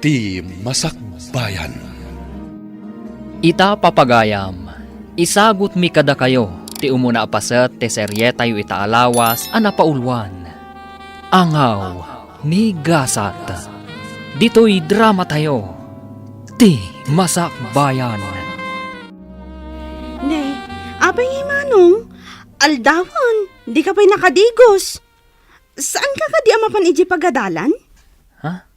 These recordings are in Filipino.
Ti Masakbayan. Ita papagayam, isagot mi kada kayo, ti umuna apaset ti serye tayo itaalawas anapaulwan. Angaw ni Gasat. Dito'y drama tayo, Ti Masakbayan. Ne, abay Manong, aldawan, di ka pa'y nakadigos. Saan ka ka di amapan iji pagadalan? Ha?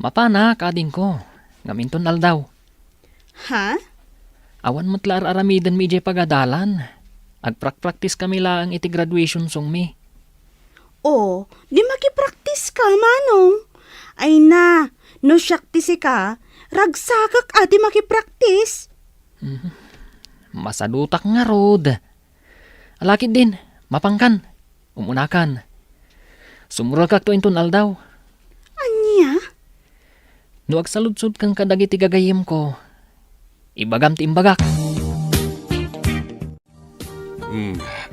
Mapana kading ko, ngaminton aldaw. Ha? Awan matlar aramidan mi ije pagadalan. Agprak-praktis kami lang iti graduation song mi. O, di makipraktis ka, Manong. Ay na, no syaktisi ka, ragsakak ati makipraktis. Masadutak nga rod. Alakid din, mapangkan, umunakan. Sumuragak to inton aldaw. Anya? No agsaludsud kang kadagiti gagayim ko, ibagam ti imbagak.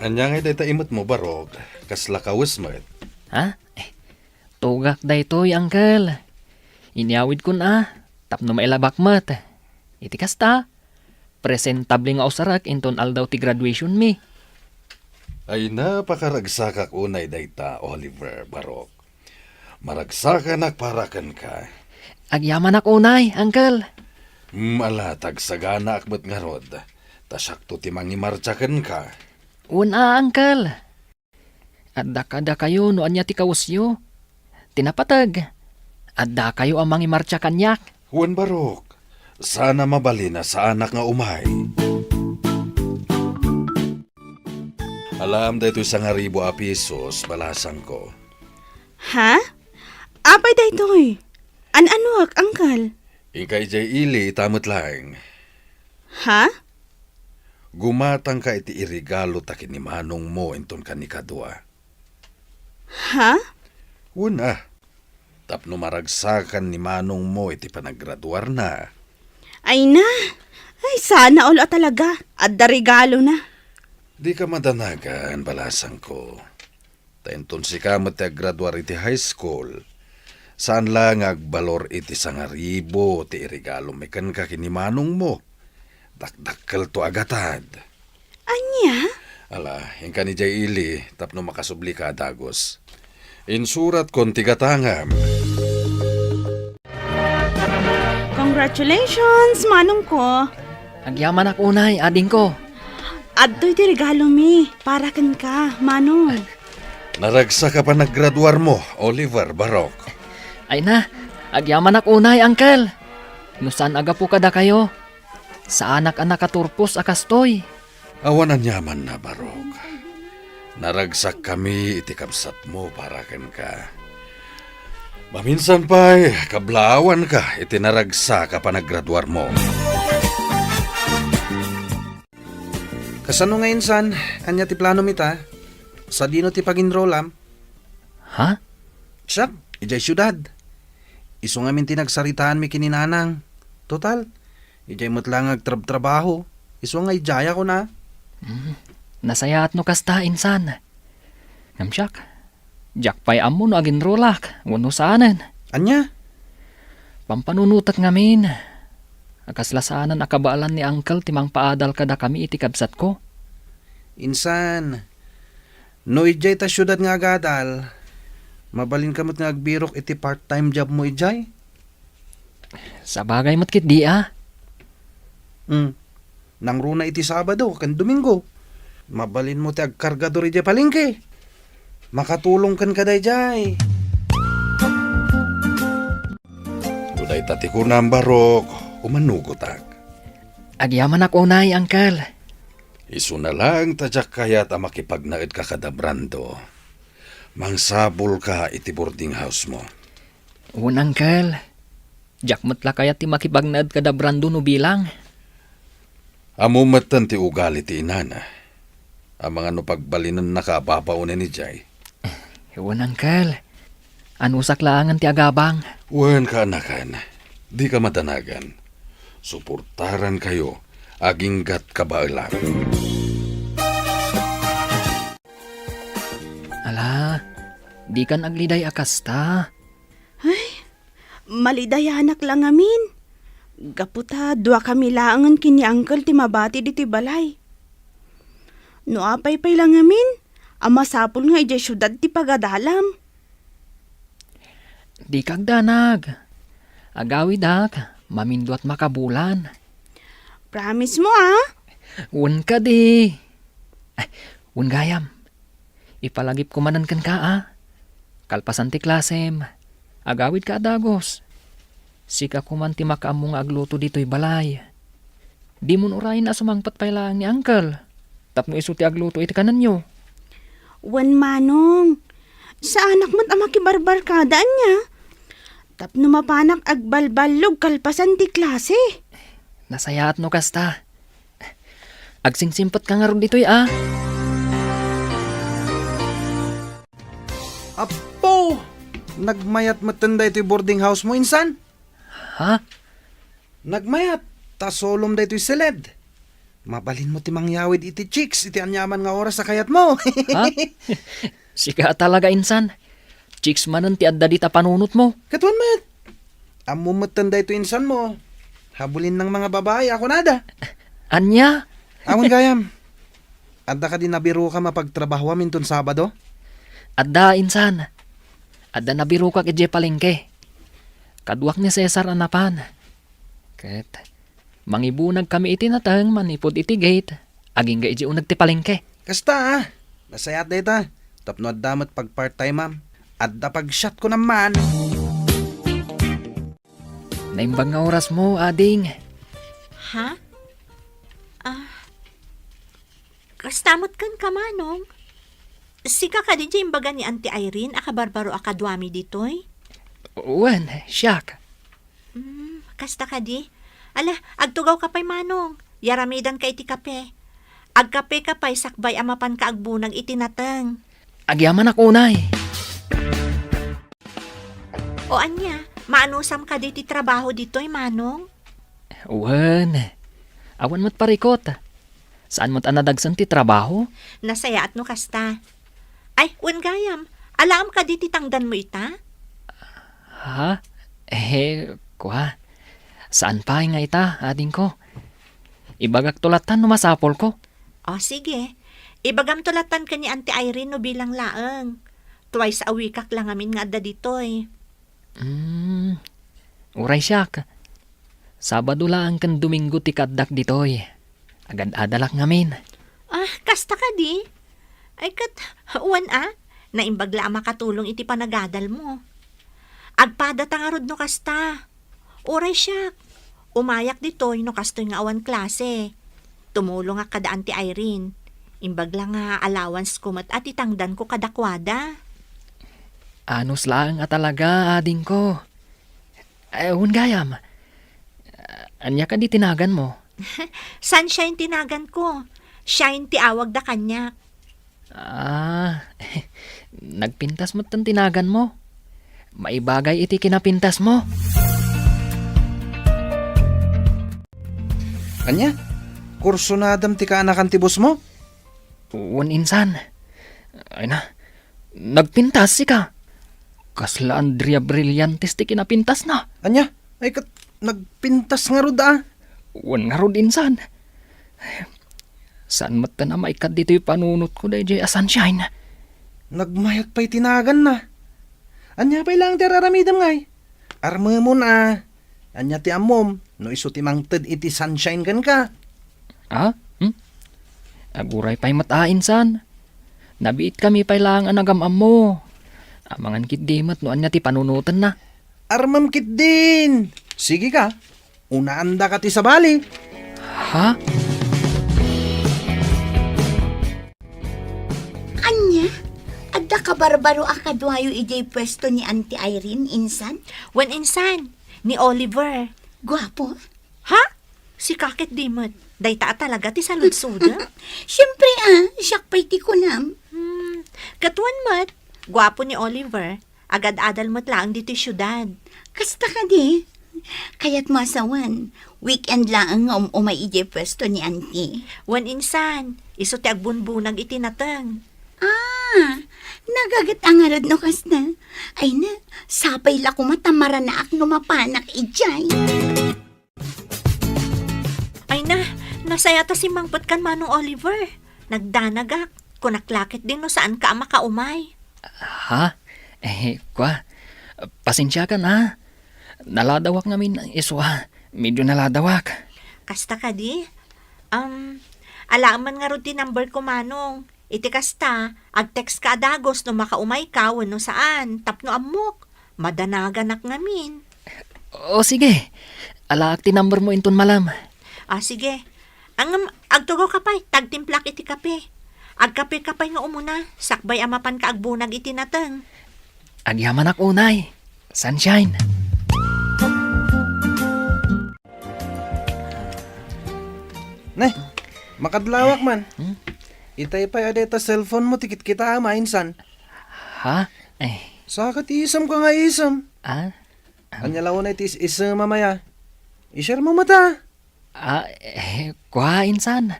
Anya nga day imot mo barog, kasla kawis mo. Ha? Tugak day to'y, uncle. Inyawid ko na, tapno mailabak mat. Iti kasta, presentable nga usarak inton aldaw ti graduation mi. Ay napakaragsakak unay dayta, Oliver Barok. Maragsakan parakan ka. Agyaman ak unay, uncle. Malatag sagana akmat nga rod. Tasakto ti mangimartsakan ka. Una, uncle. Adda kayo no anya ti kawusyo. Tinapatag. Adda kayo ang mangimartsa kanyak. Juan Barok, sana mabalina sa anak nga umay. Alam dahito 1,000 pesos balasang ko. Ha? Apay da ito'y. An-anuak, angkal? Ikay jay ili tamot lang. Ha? Gumatang ka iti irigalo takin ni manong mo inton kanikadwa. Ha? Una, tapno maragsakan ni manong mo iti panaggraduar na. Ay na. Ay, sana all talaga. Adda regalo na. Di ka madanagan, balasang ko. Tainton si ka graduar iti high school. Saan lang agbalor iti 1,000 ti irigalo mekan ka kinimanong mo. Dakdakkel to agatad. Anya? Ala, yung ni Jay Ili, tapno makasubli ka dagos. Insurat kon tigatangam. Congratulations, Manong ko. Agyaman ak unay, ading ko. Adto'y ti regalo mi. Para kan ka, Manong. Naragsa ka pa naggraduar mo, Oliver Barok. Ay na, agyaman ak unay, uncle. Nusan aga po kada kayo. Sa anak-anak katurpos akastoy. Awan ang yaman na, Barok. Naragsak kami iti kabsat mo para kan ka. Maminsan pa'y kablawan ka iti naragsa ka pa naggraduar mo. Kasano ngayon san, anya ti plano mita? Sa dino ti pag-enrollam? Ha? Siya, ijay syudad. Iso nga min tinagsaritaan mi kininanang. Total, ijay mo't lang agtrabaho. Iso nga ijaya ko na. Nasayat no kasta insan. Ngamsyak, jakpay amo no agin rolak, wano saanan. Anya? Pampanunutat ngamin. Akaslasanan akabaalan ni uncle timang paadal kada kami iti kabsat ko. Insan, no ijay ta syudad nga agadal. Mabalin ka mo't nga agbirok iti part-time job mo ijay? Sa bagay matkit di Nang runa iti Sabado, kan Domingo. Mabalin mo ti agkargador ijay palingke. Makatulong kan kaday jay. Uday tati ko na, Barok. Umanugotak. Agyaman ak unay, uncle. Isu na lang tadyak kayat ang makipagnaid ka kada Brando. Mangsabol ka iti boarding house mo. Uncle. Jakmat la kaya ti makibagnad kada Brando no bilang. Amumatan ti ugali ti inana. Ang mga no pagbalinan nakapapaunin ni Jay. Uncle. Anusak laangan ti agabang. Wen ka anakan. Di ka matanagan. Suportaran kayo. Aginggat kabailan. Ala, di kan agliday akasta. Malidayanak lang amin. Gaputa, dua kami laangan kini Uncle ti mabati diti balay. No apay-pay lang amin, ama sapul nga ijay syudad ti pagadalam. Di kag danag. Agawid ak, mamindo at makabulan. Promise mo ah? Un ka di. Ay, un gayam. Ipalagip kumanan kan ka Kalpasan ti klasem. Agawid ka adagos. Sika kuman ti makaamong agluto dito'y balay. Di mo urayin na sumangpat pa lang ni Uncle. Tapno iso ti agluto iti kanan nyo. Wan manong. Sa anak mo't ama kibarbarkadaan niya. Tapno mapanak agbalbalog kalpasan ti klase. Nasayaat no kasta. Agsingsimpot ka nga ron dito'y Apo! Nagmayat matanda ito'y boarding house mo, insan? Ha? Nagmayat, tasolom da ito'y seled. Mabalin mo ti mangyawid iti chicks, iti anyaman nga oras sa kayat mo. Ha? Sika talaga insan. Chicks manan ti adda dita panunot mo. Katuan mat. Amo matanda ito insan mo. Habulin ng mga babae, ako nada. Anya? Awon gayam. Adda ka din nabiro ka mapagtrabaho minton Sabado? Adda insan. Adda nabiro ka kay palengke. Kaduak ni Cesar anapan. Ket mangibunag kami iti natang manipod iti gate. Aging ga iti unag ti palengke. Kasta Masayat data. Tapno adda mat pag part-time ma'am. Adda pag shot ko naman. Naimbang nga oras mo, ading. Ha? Kastamot kan kamanong. Sika ka din dyan imbaga ni Auntie Irene, akabarbaro akadwami ditoy. Wen, siyak. Kasta ka di. Ala, agtugaw ka pa'y manong. Yaramidan ka iti kape. Agkape ka pa'y sakbay amapan ka agbunag itinatang. Agyaman ako unay. O anya, maanusam ka di ti trabaho ditoy manong? Wen, awan mo't parikot. Saan mo't anadagsan ti trabaho? Nasaya at no kasta. Ay, gayam, alam ka di ti tangdan mo ita? Ha? Kuha. Saan pa nga ita, ading ko? Ibagak tulatan no masapol ko. O sige, ibagam tulatan ka ni Auntie Irene no bilang laeng. Twice a week lang amin nga adda ditoy. Uray siyak. Sabado lang kan Domingo ti kaddak ditoy. Agad adalak ngamin. Kasta ka di? Ay kat, naimbagla makatulong iti panagadal mo. Agpadata nga rod no kasta. Uray siyak. Umayak ditoy no kastoy nga awan klase. Tumulong nga kada Auntie Irene. Imbagla nga allowance ko mat at itangdan ko kadakwada. Anos lang talaga, ading ko. Gayam. Anya ka di tinagan mo? Sunshine tinagan ko. Shine ti awag da kanya. Nagpintas mo't tan tinagan mo. Maibagay iti kinapintas mo. Anya? Kurso na adam ti kaanakan ti boss mo? Wan insan. Ay na, nagpintas si ka. Kasla Andrea Brillantes ti kinapintas na. Anya? Ay kat, nagpintas nga rod Wan nga rod insan. Saan mat na maikat dito yung panunot ko dahil jay sunshine. Nagmayat pa'y tinagan na. Anya pa'y lang tiraramidam ngay. Arma mo na. Anya ti amom, no iso ti mangted iti sunshine kan ka. Aguray pa'y matain san. Nabiit kami pa'y lang anagamam mo. Amangan kit dimat no anya ti panunutan na. Armam kit din. Sige ka, unaanda ka ti sabali. Ha? Anya? Adda ka barbaro akadwayo ijay pwesto ni Auntie Irene, insan? Wen insan, ni Oliver. Gwapo? Ha? Si Kakit Dimot. Dayta talaga ti saludsuda. Siyempre siyak pa'y ti kunam. Katuan mat, gwapo ni Oliver. Agad-adal mo't lang dito syudad. Kasta ka di. Kaya't masawan, weekend lang ang umay ijay pwesto ni Auntie. Wen insan, iso ti agbunbunag itinatang. Nagagat ang arad no kasta. Ay na, sapay la kumatamara na ak numapanak ijay. Ay na, nasaya ta si Mangpot kan Manong Oliver. Nagdanagak, kunaklakit din no saan ka makaumay. Ha? Pasensya ka na. Naladawak namin iswa. Medyo naladawak. Kasta ka di? Alaman nga ron ti number ko, Manong. Iti kasta, ag-text ka adagos no makaumay ka no saan, tapno amok. Madanagan ngamin. O sige. Alaak ti number mo inton malam. Sige. Agtugaw ka pa'y, tagtimplak iti kape. Agkape-kapay nga umuna, sakbay amapan ka agbunag iti nateng. Agyaman ak unay. Sunshine. Ne, makadlawak man. Itay pa adeta cellphone mo, tikit kita mainsan. Ha? Sakat isam ka nga isam. Ah? Lawan na itis isam mamaya. I-share mo mata. Insan.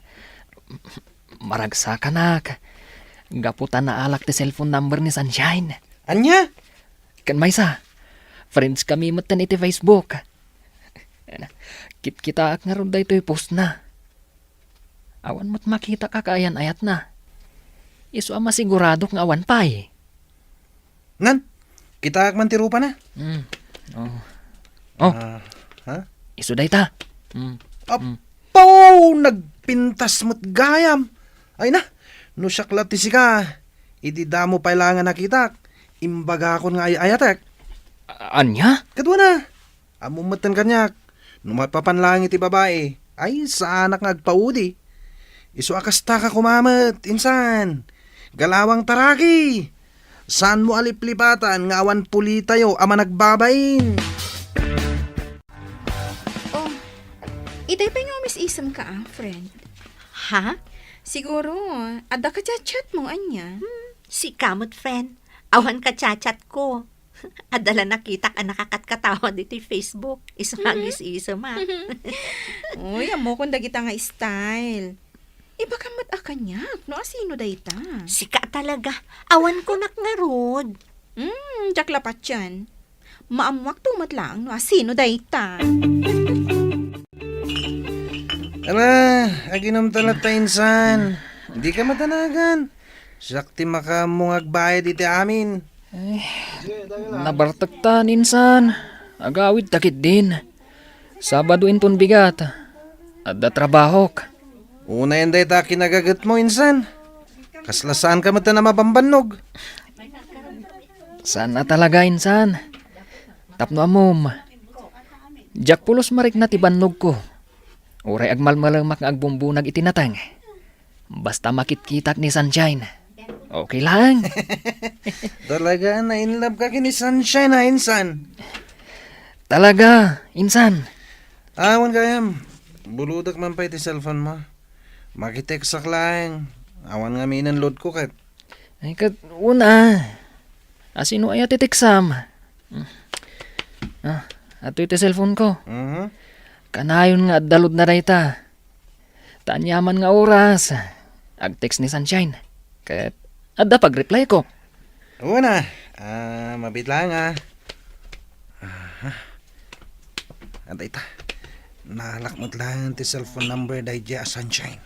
Maragsa ka nak. Gaputan na alak ti cellphone number ni Sunshine. Anya? Kan maysa. Friends kami matan iti Facebook. Kita ak nga ron da ito'y post na. Awan mo't makita ka kaayan ayat na. Isu ang masigurado nga awan pa eh. Nan, kita man tirupa na. Ha? Isu day ta. Apaw! Nagpintas mo't gayam. Ay na, no syaklat ti sika. Idi damo pailangan nakita. Imbaga akon nga ayatek. Anya? Kadwa na. Amumatan kanyak. Numapapanlangit ti babae. Ay, sa anak nga agpaudi. Isu akasta ka kumamat, insan. Galawang taraki. Saan mo aliplipatan nga awan puli tayo ama nagbabain. Oh, itay pa nga Miss Isam ka friend. Ha? Siguro, ada ka chat mo, anya. Si kamot friend. Awan ka chat ko. Adala nakita ka nakakatkatawa dito Facebook. Isumagis isuma. Uy, amo kung dagita nga style. Iba ka mat akanyak, no asino dayta. Sika talaga. Awan ko nakngarod. Jak lapat yan. Maamwak tumat lang, no asino dayta. Aginom talat ta insan. Hindi ka matanagan. Sakti makamungag bayad iti amin. Nabartaktan insan. Agawid takit din. Sabado inton bigat. Adda trabahok. Una yan day ta kinagagat mo insan. Kaslasaan ka mata na mapambanog. Sana talaga insan. Tapno amom. Jak pulos marik na tibannog ko. Uray agmalmalamak nga agbumbunag itinatang. Basta makitkitak ni Sunshine. Okay lang. Talaga na in love ka kini Sunshine ha insan. Talaga, insan. Awan kayam. Buludak man pa iti cellphone mo. Makitext lang. Awan nga minan load ko kat. Ay kat una. Asino ay atitiksam. Ato iti cellphone ko. Kanayon nga dalod na dayta. Tanyaman nga oras. Ag-text ni Sunshine. Kat adda pag-reply ko. Una. Mabit lang Antay ta. Nalakmot lang ti cellphone number dahi dya Sunshine.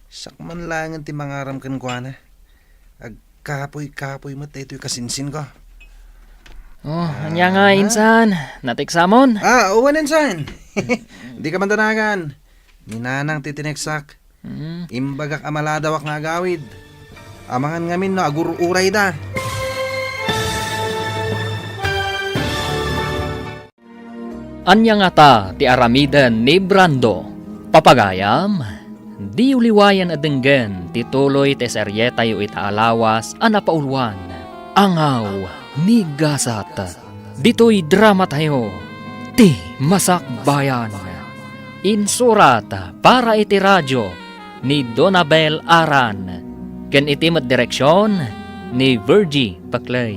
Sakman lang ti mangaram kan kwa na. Agkapoy-kapoy mo ito'y kasinsin ko. Anya nga insan. Natiksamon. Uwan insan. Hindi ka mandanagan. Minanang titineksak. Imbagak amaladawak nga agawid. Amangan ngamin no agururay da. Anya nga ta ti aramidan ni Brando. Papagayam, di uliwayan adenggen ti tuloy ti seryeta yu itaalawas anapaulwan. Angaw ni Gasat. Dito'y drama tayo. Ti Masakbayan. Insurat para iti radyo ni Donabel Aran. Ken iti direksyon ni Virgie Paclay.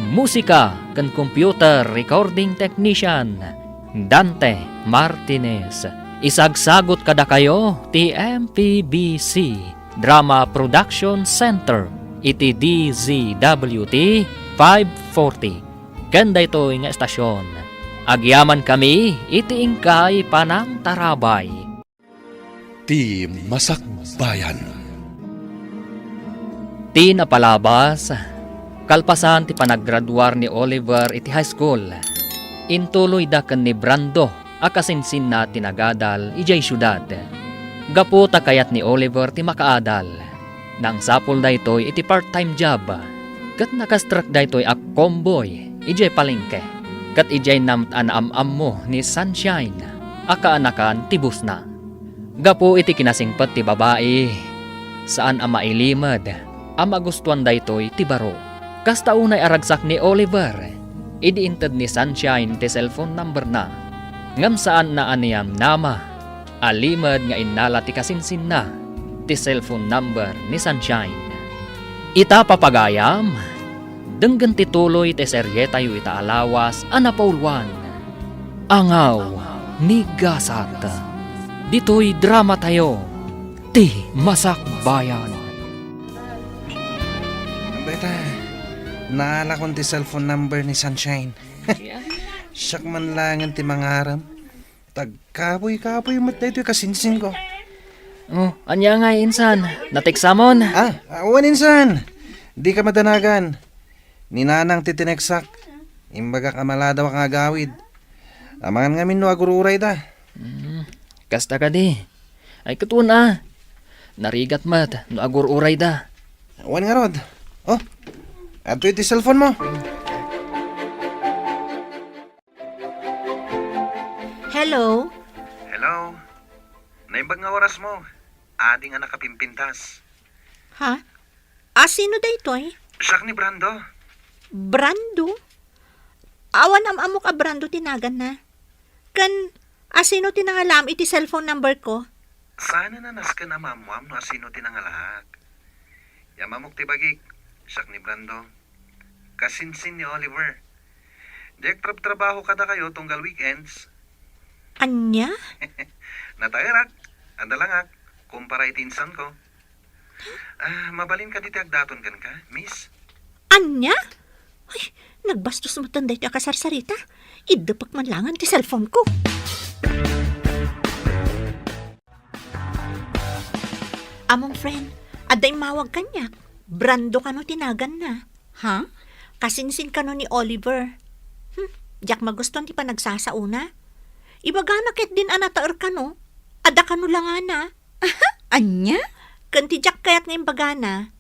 Musika ken computer recording technician Dante Martinez. Isagsagot kada kayo ti MPBC Drama Production Center iti DZWT 540. Ganda ito nga estasyon. Agyaman kami iti ingkay panang tarabay. Ti Masakbayan. Ti napalabas, kalpasan ti panaggraduar ni Oliver iti high school. Intuloy da ken ni Brando akasinsin na tinagadal ijay syudad. Gapu ta kayat ni Oliver ti makaadal. Nang sapol da ito'y iti part-time job. Kat nakastrak da ito'y ak comboy ijay palengke. Kat ijay namt anaam-am mo ni Sunshine. Akaanakan tibus na. Gapu iti kinasingpet ti babae. Saan ama ilimad, ama gustuan da ito'y ti baro. Kasta unay aragsak ni Oliver. Idiintad ni Sunshine ti cellphone number na. Ngam saan na aniyam nama. Alimad nga inala ti kasinsin na. Ti cellphone number ni Sunshine. Ita papagayam. Denggan ti tuloy ti serye tayo ita alawas anapaulwan. Angaw ni Gasat. Dito'y drama tayo. Ti Masakbayan. Beta, naala kong ti cellphone number ni Sunshine. Siyak man langan ti mangaram. Tagkapoy-kapoy mat na ito kasinsin ko. Oh, anya nga insan. Natiksamon. Awan insan. Di ka madanagan. Ninanang titineksak. Imbaga kamaladaw ang agawid. Amangan nga min no agururay da. Kasta ka di. Ay katuna. Narigat mat. No agur-uray da. Awan nga rod. Oh, ato iti cellphone mo. Hello? Hello. Naimbag nga oras mo. Adi nga nakapimpintas. Ha? Sino da ito eh? Siyak ni Brando. Brando? Awan amok a Brando tinagan na. Kan, sino tinangalam iti cellphone number ko? Sana na naskan na mamuam no asino tinangalahak. Yamamok tibagik. Siyak ni Brando. Kasinsin ni Oliver. Dek trabaho kada kayo tunggal weekends. Anya? Natairak. Andalangak. Kumpara itinsan ko. Mabalin ka diti agdaton kan ka, miss? Anya? Ay, nagbastos mo tanday ti akasarsarita. Idapak man langan ti cellphone ko. Among friend, aday mawag kanyak. Brando ka no tinagan na. Ha? Kasinsin ka no ni Oliver. Diyak maguston ti pa nagsasauna. Ibaga na ket din anataer ka no. Ada ka no lang na. Anya? Kanti Jack kayat ngayon bagana.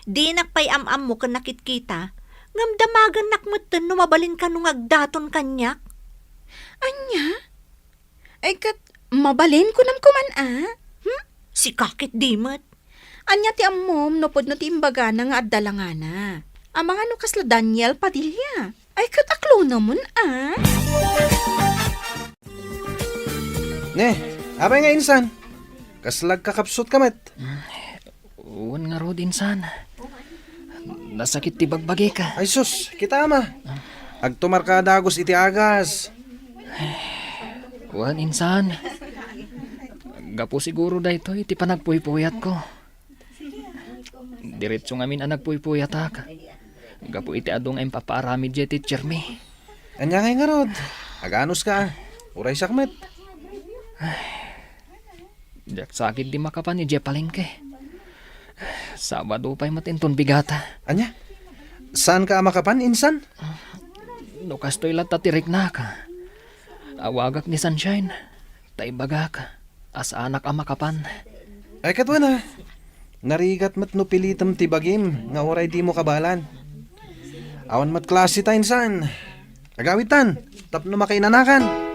Di nakpay am-am mo kan nakitkita. Ngam damagan nakmutten no mabalin ka nung agdaton kanyak. Anya? Ay kat, mabalin ko nam kuman Si kakit dimot. Anya ti ammom, no pod no ti imbaga na nga addalangana. Ang mga no kasla Daniel Padilla. Ay kat aklo naman Ne, abay nga insan. Kaslag kakapsot kamat. Uwan nga ro insan. Nasakit ti bagbagi ka. Ay sus, kita ama. Agtumar ka dagos iti agas. Uwan insan. Gapo siguro da ito iti panagpuypuyat ko. Diretso ngamin ang nagpuypuyat ak. Gapo iti adong ang papaaramid di teacher mi. Anya nga rod. Aganos ka. Uray sakmet. Diyak sakit di makapan ni Jepalengke. Sabado pa'y matinton bigata. Anya? Saan ka makapan, insan? Nukas to'y latatirik na ka. Awagak ni Sunshine. Taibagak. As anak ang makapan. Ay katwa na. Narigat mat no pilitam tibagim. Nga oray di mo kabalan. Awan mat klase ta, insan. Agawitan. Tapno makainanakan.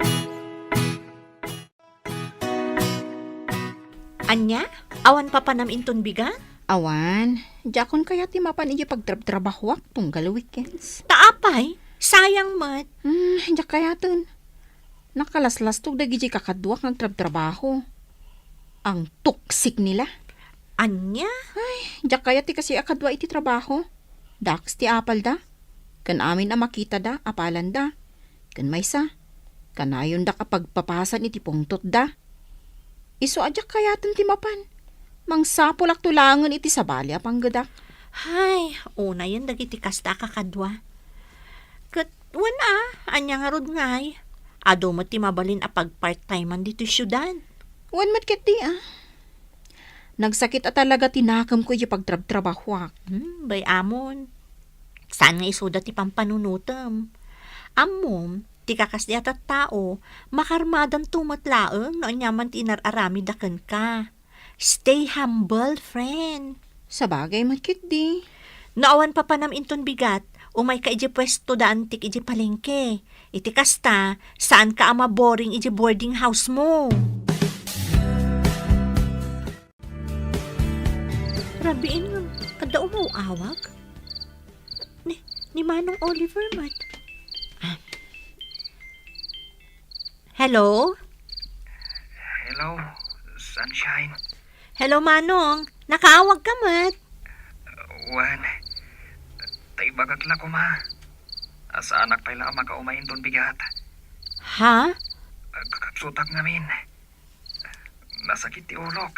Anya? Awan pa panam inton biga? Awan, jakon kaya ti mapan iya pagtrabahwak tunggal weekends. Taapay? Sayang mat. Jak kaya tun. Nakalaslas tog dagi kakadwak ng trabaho. Ang toxic nila. Anya? Jak kaya ti kasi akadwa iti trabaho. Dax ti apal da. Kan amin na makita da, apalan da. Kan maysa. Kanayon da kapag papasan iti pungtot da. Iso ajak kaya tun ti mapan. Mangsapulak tulangan iti sabali apang gadak. Hay, una yan dagiti kasta kakadwa. Kat, anya nga rod ngay. Ado mo ti mabalin a pag part-timean dito syudad. Wan mat ket di Nagsakit at talaga tinakam ko yung pagtrab-trabahwak. Bay amon. Saan nga isuda ti pampanunutam? Amom, ti kakas di atat tao, makarmadan tumatlaeng no anyaman ti inararami daken ka. Stay humble, friend. Sa bagay mat ket di. Naawan pa panam inton bigat, umay ka iji pwesto da antik iji palengke. Iti kasta, saan ka ama boring iji boarding house mo? Rabiin nga, kada umawawag? Ni Manong Oliver, mat. Hello? Hello, Sunshine. Hello, Manong. Nakaawag ka, mat. Wan, taibagag la ko ma. Asa anak pala makaumayin ton bigat. Ha? Kakapsutak ngamin. Nasakit ti ulok.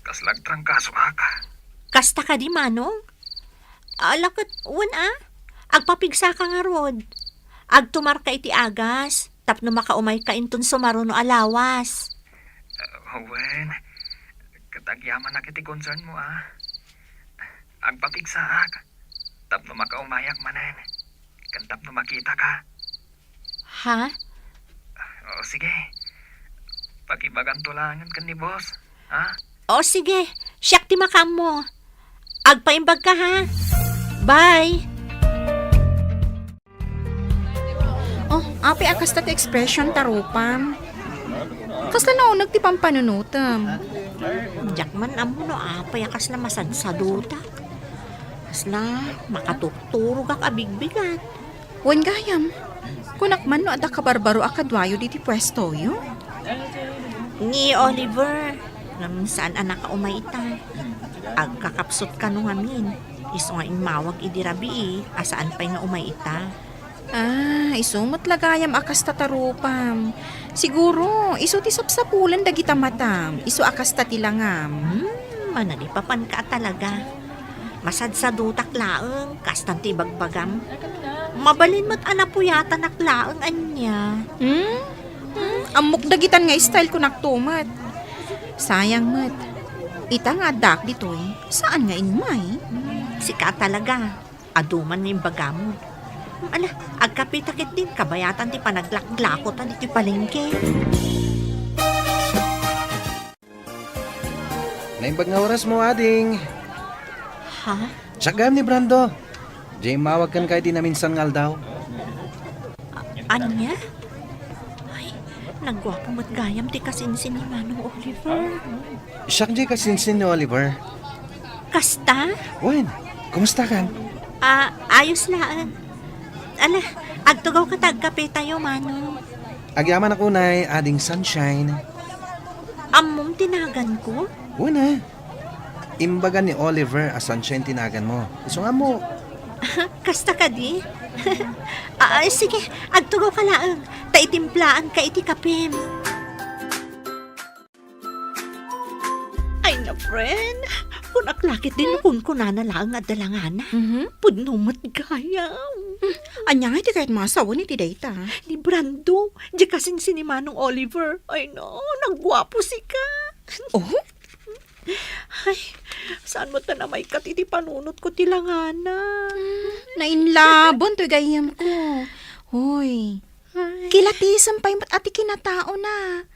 Kaslag trangkaso aka. Kasta ka di, Manong? Alakot, agpapigsa ka nga rod. Agtumar ka iti agas, tapno makaumay ka inton sumaro no alawas. Wan, katagyaman na kiti concern mo Agpapigsaak, tapno makaumayak manan. Kan tapno makita ka. Ha? O sige, pakibagan tulangan kan ni boss, ha? O sige, siyak ti makam mo. Agpaimbag ka ha. Bye! Oh, api akas tat expression tarupam. Kasla naunag ti pampanunutam. Jakman amo no payakas na masadsaduta. Kasla makatuturo kak abigbigat. Wan gayam. Kunak man no ada kabarbaro akadwayo diti pwesto yo. Ni Oliver, ngam saan anak ka umaita. Agkakapsot ka no ngamin. Iso nga imawag idirabi asaan pa'y nga umaita. Isumot lagayam akas tatarupam. Siguro, iso ti sapsapulan dagita matam. Iso akas tatilangam. Manalipapan ka talaga. Masadsadutak laeng, kastan ti bagbagam. Mabalin mo't anapuyata naklaeng anya. Amok dagitan nga style ko naktumat. Sayang mat. Ita nga dak ditoy. Saan nga inmay? Sika talaga. Aduman nga yung bagamo. Agkapitakit din kabayatan ti panaglaklakot iti palengke. Naimbag nga oras mo, ading. Ha? Tsagam ni Brando. Jay, mawag kan kay di na minsan ngal daw. Anya? Ay, nagwapo mo't gayam ti kasinsin ni Manong Oliver. Siyak Jay kasinsin ni Oliver. Kasta? Wen, kumusta kan? Ayos laan. Agtugaw ka tagkape tayo, Manong. Agyaman ako na ading Sunshine. Amom tinagan ko? Una, imbaga ni Oliver a Sunshine tinagan mo. Iso nga mo. Kasta ka di? Sige, agtugaw ka laang. Taitimplaan ka iti kapim. Ay na, friend. Kung aklakit din kung kunanalaang at dalangana. Pudnumat gayam. Anya nga iti kahit masawa ni ti data. Ni Brando, di kasing si Manong Oliver. Ay no, nagwapo si ka. Oh? Ay, saan mo ta na may katiti panunot ko tilangana? Nainlabon to gayam ko. Hoy, kilatisan pa yung ati kinatao na.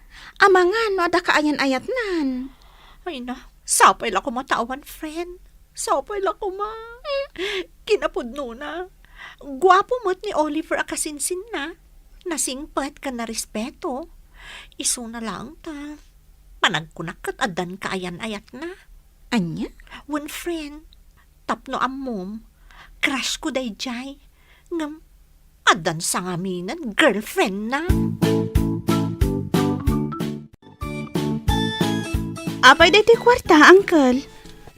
Amangan, no, ada kaayan ayat nan. Ay na, sapay la ko matawan, friend. Sapay la ko ma. Kinapudno na. Gwapo mo't ni Oliver akasinsin na. Nasingpat ka na respeto. Iso na lang ta. Panagkunak at adan kaayan ayat na. Anya? One friend, tapno amom, crush ko day jay. Ngam, adan sa ngaminan, girlfriend na. Apay day ti kwarta, uncle.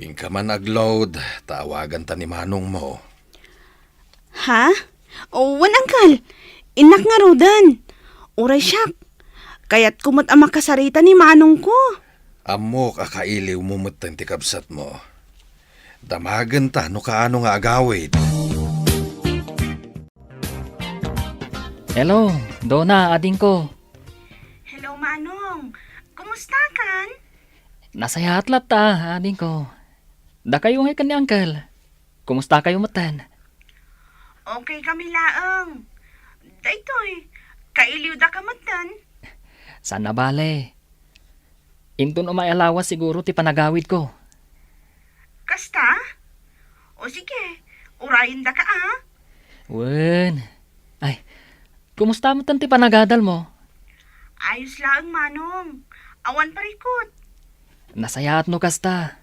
Ingka man nag-load, tawagan ta ni Manong mo. Ha? Wan, uncle. Inak nga rodan. Uray siyak. Kaya't kumot ang makasarita ni Manong ko. Amo kakailiw mo matang tikabsat mo. Damagan ta no kaano nga agawid. Hello, Dona, ading ko. Hello, Manong. Kumusta kan? Nasaya atlat ta, ading ko. Da kayo nga ni Uncle. Kumusta kayo matan? Okay kami laang. Daytoy, kailiw da ka matan. Sana bale. Intun umay alawas siguro ti panagawid ko. Kasta? O sige, urayin da ka Wen. Ay, kumusta mo ti panagadal mo? Ayos lang, Manong. Awan parikot. Nasayaat no kasta.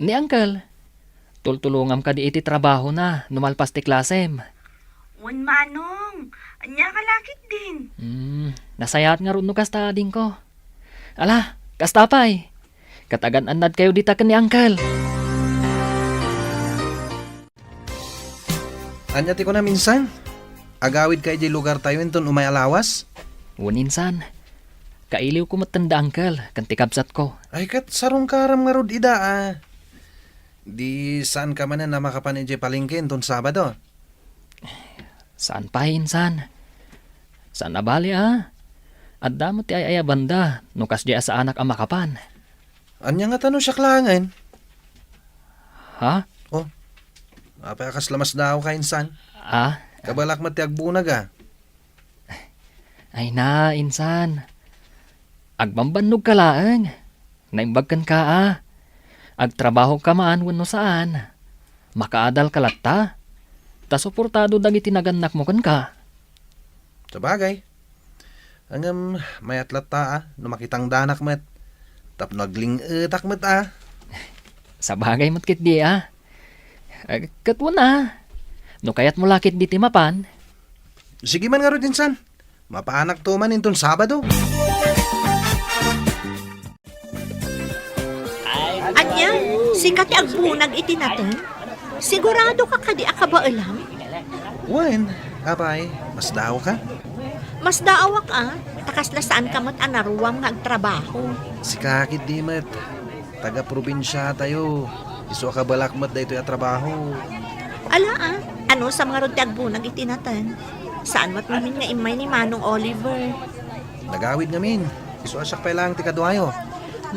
Ni Uncle, tultulungam ka di iti trabaho na, numalpas ti klasem. Wan, Manong. Anya kalakit din. Nasayaat nga ron no kasta ading ko. Ala, kasta pa'y. Katagan anad kayo dita ka ni Uncle. Anya ti ko na minsan? Agawid kay di lugar tayo inton umay alawas? Uninsan, kailiw ko matanda Uncle, kanti kabsat ko. Ay kat sarong karam nga rod ida Di saan ka man na makapan iti palengke inton Sabado? Saan pa insan? Saan na bali At damo ti ay banda, nukas di sa anak ang makapan. Anya nga tanong siya klangan? Ha? Oh, apakas lamas daw ka insan. Kabalak mati agbunag Ay na, insan. Agbambannog ka laang. Naimbagkan ka Agtrabaho ka man wano saan. Makaadal ka latta. Ta suportado dagi tinaganak mo kan ka. Sabagay. Angam may atlat ta no makitang danak met. Tapno agling etak met Sa bagay matkit di Katwa na. No kayat mo lakit di timapan. Sige man nga rin insan. Mapaanak to man inton Sabado. Anya, sikat agbunag iti natin. Sigurado ka kadi akabaalam. Wen, apay, mas daw ka? Mas daawak takas na saan ka mat anaruwam nga agtrabaho. Si kakit di met. Taga-probinsya tayo. Iso ka balakmat da ito yung trabaho. Ala ano sa mga rod ti agbunag iti natin? Saan mat namin nga imay ni Manong Oliver? Nagawid ngamin. Iso asak pa lang ti kadwayo.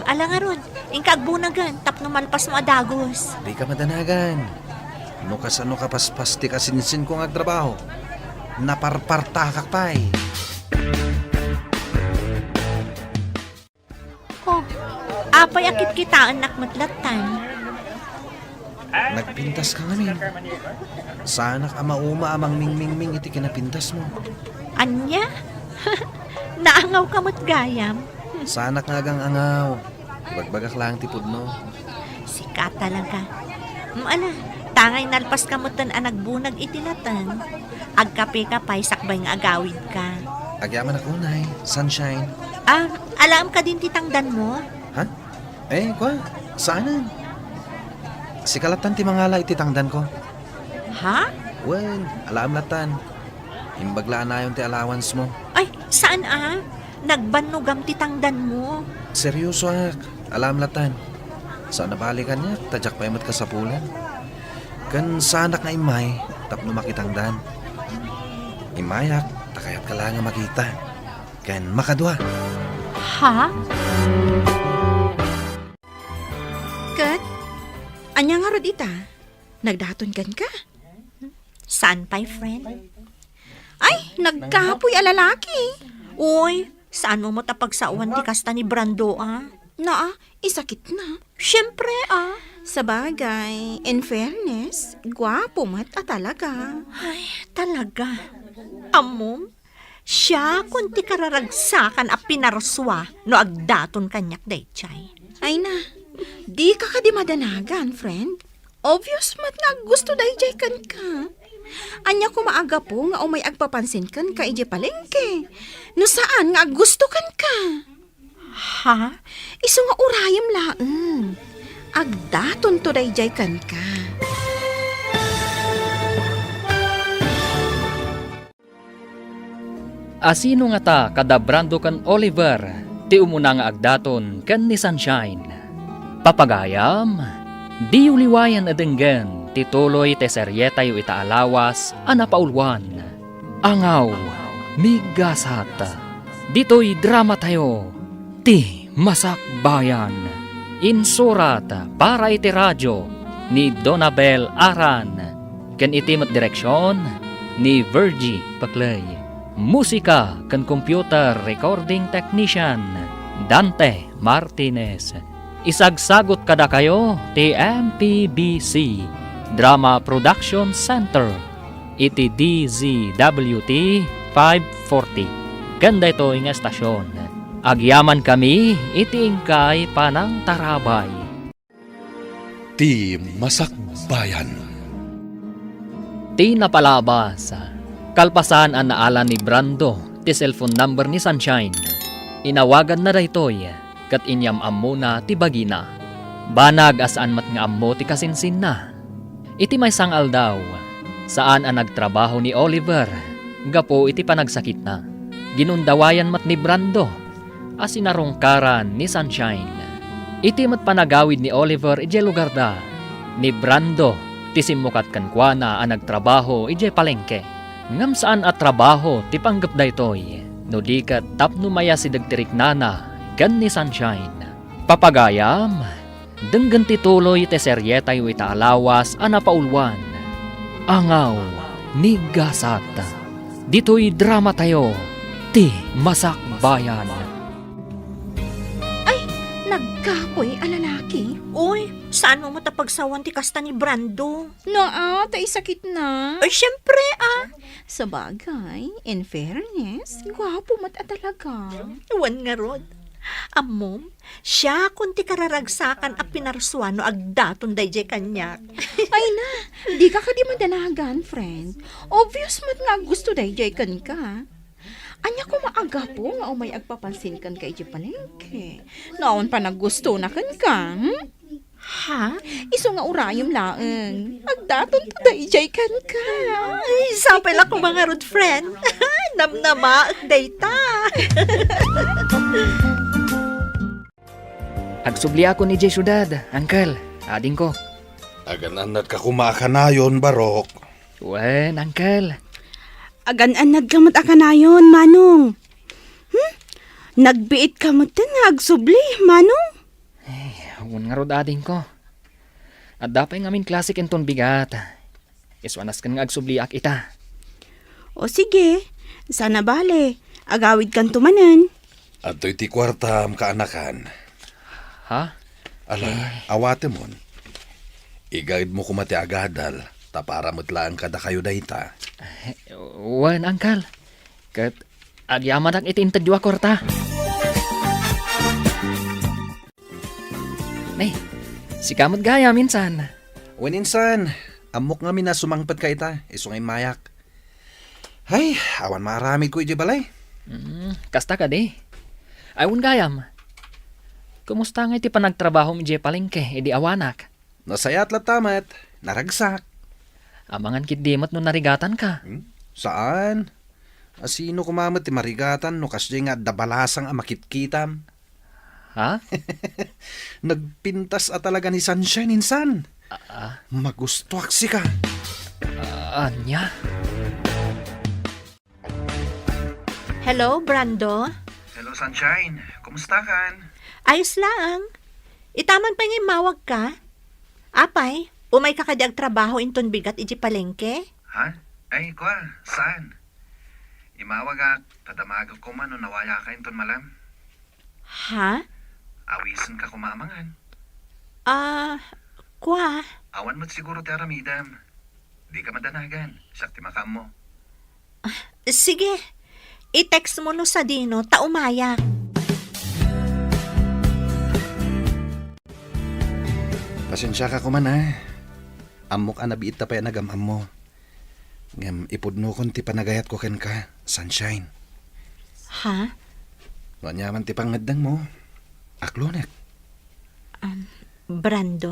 Ala nga rod, ingka agbunagan, tapno malpas mo adagos. Di ka madanagan. No kasano ka paspas ti kasinsin kong agtrabaho. Naparpartakak pa'y. Apay akit kitaan nakmatlatan. Nagpintas ka ngamin. Sana ka mauma amang ming-ming-ming iti kinapintas mo. Anya? Naangaw ka mo't gayam. Sana ka gang angaw. Ibagbagak lang tipod mo. Sika talaga. Ala, tangay nalpas ka mo't nagbunag itinatan. Agkape ka pa'y sakbay nga agawid ka. Agyaman ako, Nay. Sunshine. Alam ka din titangdan mo? Ha? Kwa? Saanan? Si kalatan ti mangala ititangdan ko. Ha? Wen, alam latan. Imbaglaan na yung ti allowance mo. Ay, saan Nagbanugam titangdan mo. Seryoso alam latan. Saan nabalikan niya, tadyak pa imat kasapulan. Kan sanak nga imay, tapno makitangdan. Imayak, takayat ka lang nga makita. Kan makadwa. Ha? Kat, anya nga rod ita? Nagdaton kan ka? Saan pa'y friend? Ay, nagkapoy a lalaki. Uy, saan mo matapagsawan di kasta ni Brando Isakit na. Siyempre Sa bagay, in fairness, gwapo mat talaga. Ay, talaga. Amom, siya kunti kararagsakan a pinaraswa no agdaton kanyak daychay. Ay na, di ka di madanagan, friend. Obvious mat nga gusto dayjay kan ka. Anya ko maaga po nga umay agpapansin kan ka ije palengke. No saan nga gusto kan ka? Ha? Iso nga urayam laeng. Agdaton to dayjay kan ka. Asino nga ta kada Brando kan Oliver, ti umuna nga agdaton ken ni Sunshine. Papagayam, di uliwayan adenggen ti tuloy ti serye tayo itaalawas a napaulwan. Angaw, migasat. Dito'y drama tayo, ti Masakbayan. Insurat para iti radyo ni Donabel Aran. Ken iti met direksyon ni Virgie Paclay. Musika ken computer recording technician Dante Martinez. Isagsagot kada kayo ti MPBC Drama Production Center iti DZWT 540. Ganda ito nga estasyon. Agyaman kami iti ingkay panang tarabay. Ti Masakbayan. Ti napalabas. Kalpasan ang naalan ni Brando ti cellphone number ni Sunshine. Inawagan na daytoy kat inyam ammo na ti bagina. Banag asaan mat nga ammo ti kasinsin na. Iti may sangal daw. Saan ang nagtrabaho ni Oliver. Gapo iti panagsakit na. Ginundawayan mat ni Brando. Asinarungkaran ni Sunshine. Iti mat panagawid ni Oliver ije lugar da. Ni Brando ti simukat kankwana ang nagtrabaho ije palengke. Ngam saan at trabaho ti panggap daytoy. No di kat tapno maya si dagtirik nana gan ni Sunshine. Papagayam, denggan ti tuloy ti serye tayo itaalawas a napaulwan. Angaw, ni Gasat. Dito'y drama tayo, ti Masakbayan. Nagkapoy a lalaki. Uy, saan mo matapagsawan ti kasta ni Brando? Naa, tay sakit na. Ay, syempre Sa bagay, in fairness, gwapo mat a talaga. Wan nga rod. Amom, siya kung ti kararagsakan a pinarsuano agdaton dayjay kanyak. Ay na, di ka di madanagan, friend. Obvious mat nga gusto dayjay kan ka. Anya ko maaga po nga umay agpapansin kan kay di palengke. Naon pa naggusto na kan ka, Ha? Iso nga urayom laeng. Agdaton to dayjay kan ka. Ay, sapay lang ko mga rod friend. Namnama, dayta. Agsubli ako ni Jay Syudad, Uncle, ading ko. Agananat ka kumakanayon, Barok. Wen, Uncle. Agan-anad ka mat akanayon, Manong. Nagbiit ka mat nga agsubli, Manong. Hun nga rod ading ko. At dapay ngamin klasik enton bigat. Iswanas kan nga agsubliak ita. O sige, sana bale. Agawid kan tumanan. At to'y ti kwartam kaanakan. Ha? Ala, awate mon. Igayad mo kumati agadal. Tapara mutlaan kada kayo dayta. Wen, Uncle. Kat agyaman ang itintadyo korta. Nay, si kamot gaya minsan. Waninsan, amok nga mina sumangpad ka ita, iso ngay mayak. Ay, awan maramid ko iti balay. Kasta ka di. Ayun gayam. Kumusta nga iti panagtrabaho mi je palengke, edi awanak. Nasayat latamat, naragsak. Amangan kit dimot no narigatan ka. Saan? Asino kumamat ti marigatan no kasya nga dabalasang amakitkitam. Ha? Nagpintas at talaga ni Sunshine insan. Magustuak si ka. Anya? Hello, Brando? Hello, Sunshine. Kumusta kan? Ayos lang. Itaman pa nga mawag ka. Apay, umay ka kadyag trabaho inton bigat iji palengke? Ha? Ay, kwa, saan? Imawag ak, tadamagag ko man no nawaya ka inton malam. Ha? Awisan ka kumamangan. Kwa? Awan mo't siguro ti aramidam. Di ka madanagan, sakti makam mo. Sige, i-text mo no sa Dino, taumaya. Pasensya ka kuman Amok anabiit ta pa yan nagamam mo. Ngam ipudno kon ti panagayat ko ken ka, Sunshine. Ha? Wanyaman ti pangadang mo. Aklonek. Brando?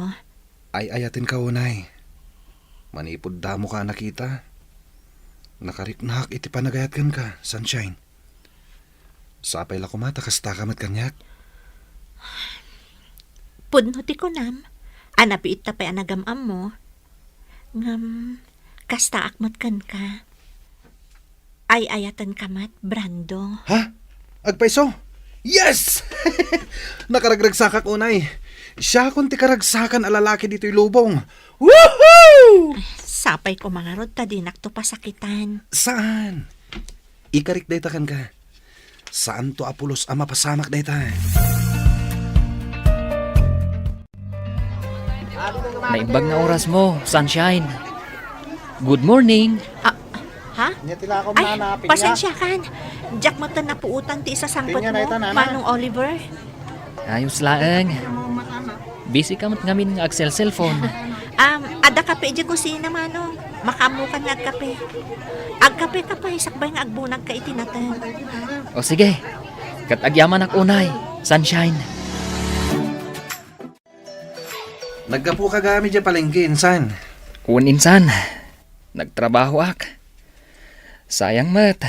Ay ayatin ka unay. Manipod damo ka nakita. Nakariknak iti panagayat ken ka, Sunshine. Sapay la kumata kasta kamat kanyak. Pudno ti kunam. Anapiit tapay anagamam mo. Ngam, kasta akmat kan ka. Ay ayatan kamat, Brando. Ha? Agpaiso? Yes! Nakaragragsakak unay. Siya kung ti karagsakan alalaki dito'y lubong. Woohoo! Sapay ko mga rod, tadinak to pasakitan. Saan? Ikarik daytakan ka. Saan to Apulos ama pasamak dayta? Naimbag na oras mo, Sunshine. Good morning. Ha? Ay, pasensya kan. Jack matan na puutan ti isa sangkot mo. Manong Oliver. Ayos laeng. Busy ka mat ngamin nga Axel cellphone. Ada kape di kusina manong. Makamukan nga agkape. Agkape ka pa, sakbay nga agbunag ka itinatan. O sige, katagyaman ak unay, Sunshine. Nagkapu ka gamit dyan palengke, insan. Insan, nagtrabaho ak. Sayang mat,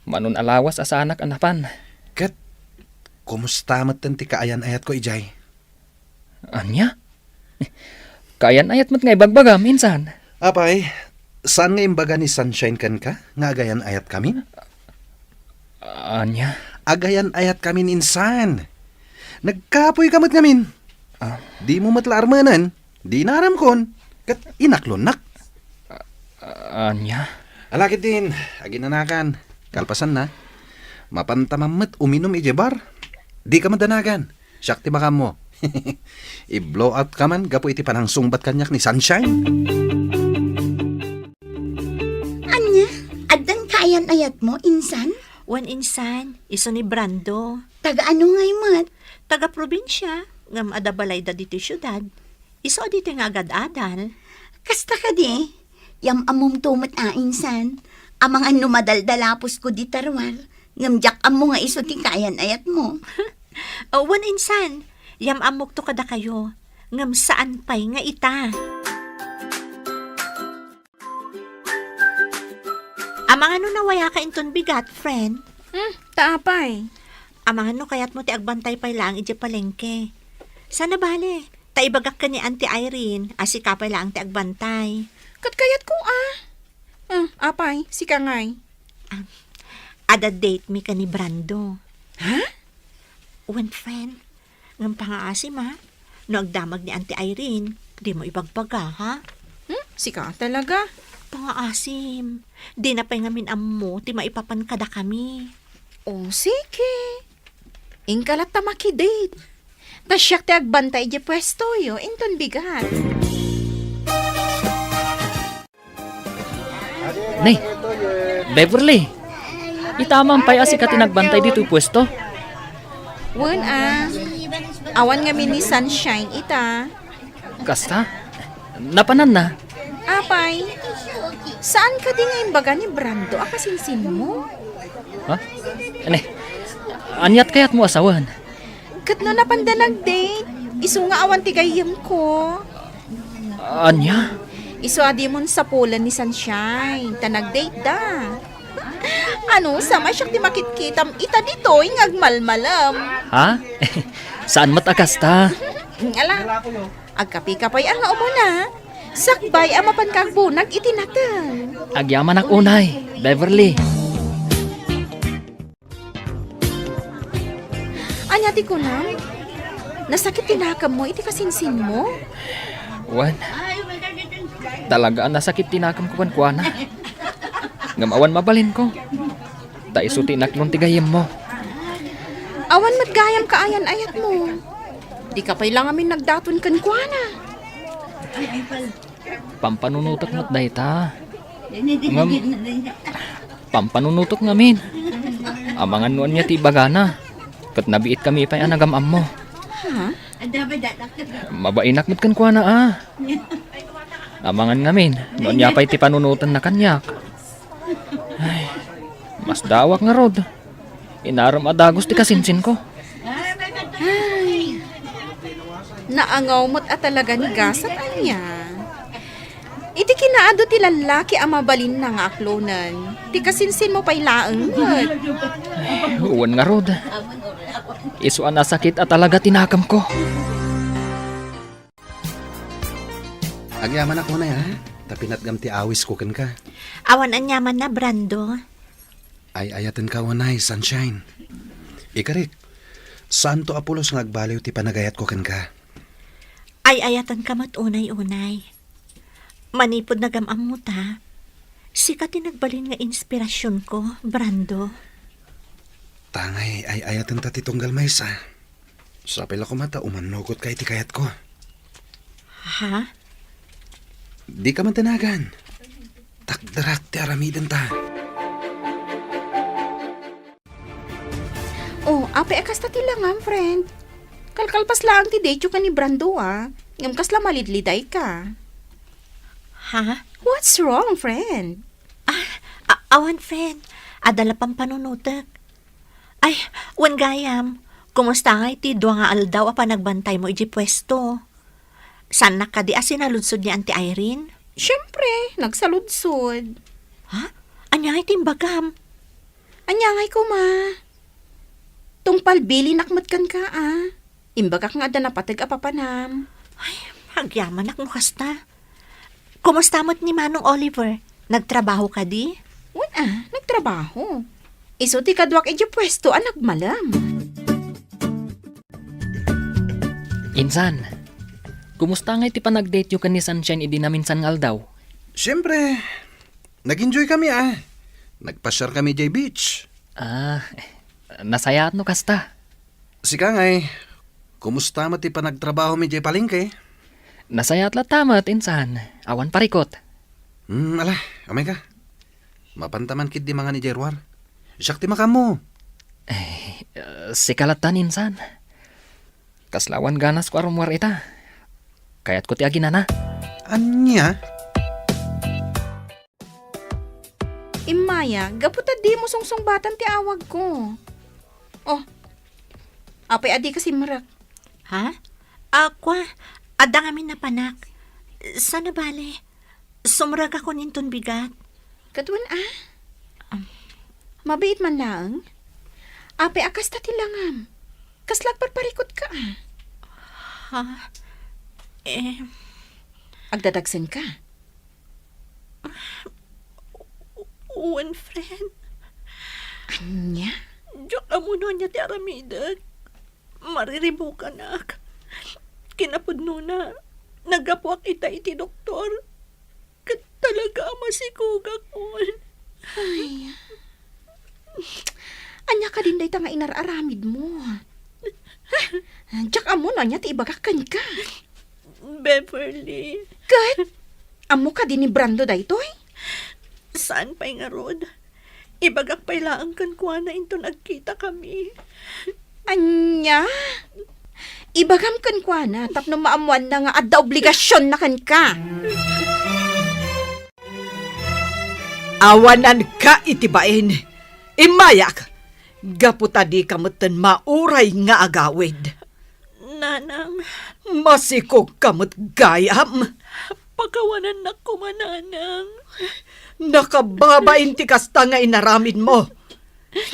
manon alawas asa anak anapan. Kat, kumusta mat ti kaayan ayat ko, Ijay? Anya? Kayan ayat mat nga ibagbagam, insan. Apay, saan nga imbaga ni Sunshine kan ka? Nga agayan ayat kami? Anya? Agayan ayat kami insan. Nagkapoy kamat ngamin. Di mo matla armanan, di naram kon. Kat inaklonak. Anya? Alakit din, aginanakan. Kalpasan na. Mapantamamat uminom ijebar. Di ka madanagan. Syakti baka mo. I-blow out ka man, gapo iti panang sungbat kanyak ni Sunshine. Anya, addan kayan ayat mo, insan? Wan insan, iso ni Brando. Taga ano ngay mat? Taga probinsya. Ngam ada balay da dito syudad. Iso dito nga agad-adal. Kasta ka di. Yam amom tumat insan. Amang ano madaldalapos ko di tarwar. Ngamjak amo nga iso ti kayan ayat mo. Wan insan, yam amok to kada kayo. Ngam saan pay nga ita. Amang ano nawaya ka inton bigat, friend? Taapay. Amang ano kayat mo ti agbantay pay lang ije palengke. Sana bale, taibagak ka ni Auntie Irene, asikapay lang ti agbantay. Katkayat ko apay, si Kangay. Ada date mi ka ni Brando. Ha? One friend, ngam pangaasim ha? No agdamag ni Auntie Irene, di mo ibagbaga ha? Si ka talaga. Pangaasim, di na pa'y ngamin ammo, ti maipapan kada kami. O sige. Ingkalat ta makidate. Tasyak ti agbantay di pwesto yo, inton bigat. Nay, Beverly. Itamang pay asi ka tinagbantay dito pwesto. Wan awan nga ni Sunshine ita. Kasta? Napanan na. Apay, saan ka di nga imbaga ni Brando akasinsin mo? Ha? Ane, anyat kayat mo asawan. Kat no napanda nag-date, iso nga awan ti gayem ko. Anya? Iso adi mon sa pulan ni Sunshine, ta nag-date da. Ano, sama siya ti makitkitam ita dito, ingagmalmalam. Ha? Saan matakasta? Ala, agkapi ka pa'y ang umuna. Sakbay amapan kagbunag itinatan. Agyaman ak unay, Beverly. Anyati ko na, nasakit tinakam mo, iti kasinsin mo. Wan. Talaga nasakit tinakam ko kuana. Ngamawan mabalin ko. Ta isuti naklong tigayem mo. Awan matgayam ka ayan ayat mo. Di ka pa'y lang amin nagdaton kan kuana. Pampanunutok mo't dayta. Ngam, pampanunutok ngamin. Amangan nuan niya ti bagana. Kat nabiit kami pa'y anagamam mo. Ha? Mabainak mo't kan kuana Amangan ngamin. Nuan niya pa'y ti panunutan na kanyak. Ay, mas dawak nga rod. Inaram adagos ti kasinsin ko. Naangaw mo't at talaga ni gasat anya. Iti kinaado ti lalaki ang mabalin na nga aklonan. Ti kasinsin mo pa'y laang mat. Uwan nga rod. Isuan na sakit at talaga tinakam ko. Agyaman ako na ya. Tapinat gam ti awis ko kan ka. Awan anyaman na, Brando. Ay ayatan ka wanay, sunshine. Ikarik, saan to Apolos ngagbaliw ti panagayat ko kan ka? Ay ayatan ka mat unay-unay. Manipod na gamamuta. Sika tinagbalin nga inspirasyon ko, Brando. Tangay ay ayatan ta ti tunggal maysa. Sapil ako mata umanugot kay ti kayat ko. Ha? Di ka man tanagan. Takdarak ti aramidan ta. Oh, ape akas ta ti langam, friend. Kalkalpas lang ti date ka ni Brando Ngam kasla malidliday ka. Ha? What's wrong, friend? Awan, friend. Adala pang panunutak. Ay, wan gayam. Kumusta nga iti dua nga aldaw pa nagbantay mo iji pwesto? San na ka di asinaludsod ni Auntie Irene? Siyempre, nagsaludsod. Ha? Anya nga iti bagam? Anyangay ko, ma. Tungpal bili nakmat kan ka, Imbagak nga da napatag apapanam. Hagyaman ak mo kasta. Kumusta mo't ni Manong Oliver? Nagtrabaho ka di? Wan nagtrabaho. Iso ti kadwak iji pwesto nagmalam. Insan, kumusta nga iti panag-date yu kan ni Sunshine idi na minsan nga aldaw? Siyempre, nag-enjoy kami Nagpasyar kami jay beach. Nasayat no kasta. Sika ngay, kumusta mo ti panagtrabaho mi jay palengke? Nasayat la tamat, insan. Awan parikot. Ala, amay ka. Mapantaman kit di mga ni Jerwar. Siyak ti makam mo. Sikalatan, insan. Kaslawan ganas ko arumwar ita. Kayat ko ti aginana. Anya? Imaya, gaputa di mo sungsong batan ti awag ko. Oh, apay adi kasi marak. Ha? Aqua, adang amin na panak. Sana bale? Sumrag ako ninton bigat. Katuan mabait man lang. Apay akas ta tilangam. Kaslag parparikot ka Ha? Agdadagsan ka. One friend. Anya? Diyak amuno niya ti aramidag. Mariribukan ak. Kinapudno na. Nagapuak ita iti doktor. Kat talaga masikugak ko. Ay. Anya ka din day ta nga inararamid mo. Diyak amo na niya ti ibagakan ka. Beverly. Kat? Amo ka din ni Brando daytoy? Saan pa'y nga rod? Ibagak pa'y laang kan kuha na into nagkita kami. Anya? Ibagam kan kwa na, tapno maamuan na nga adda obligasyon na kan ka. Awanan ka itibain. Imayak, gaputa di kamutan mauray nga agawid. Nanang, Masikog kamut gayam. pagawanan na ko mananang. Nakababain ti kasta nga inaramid mo.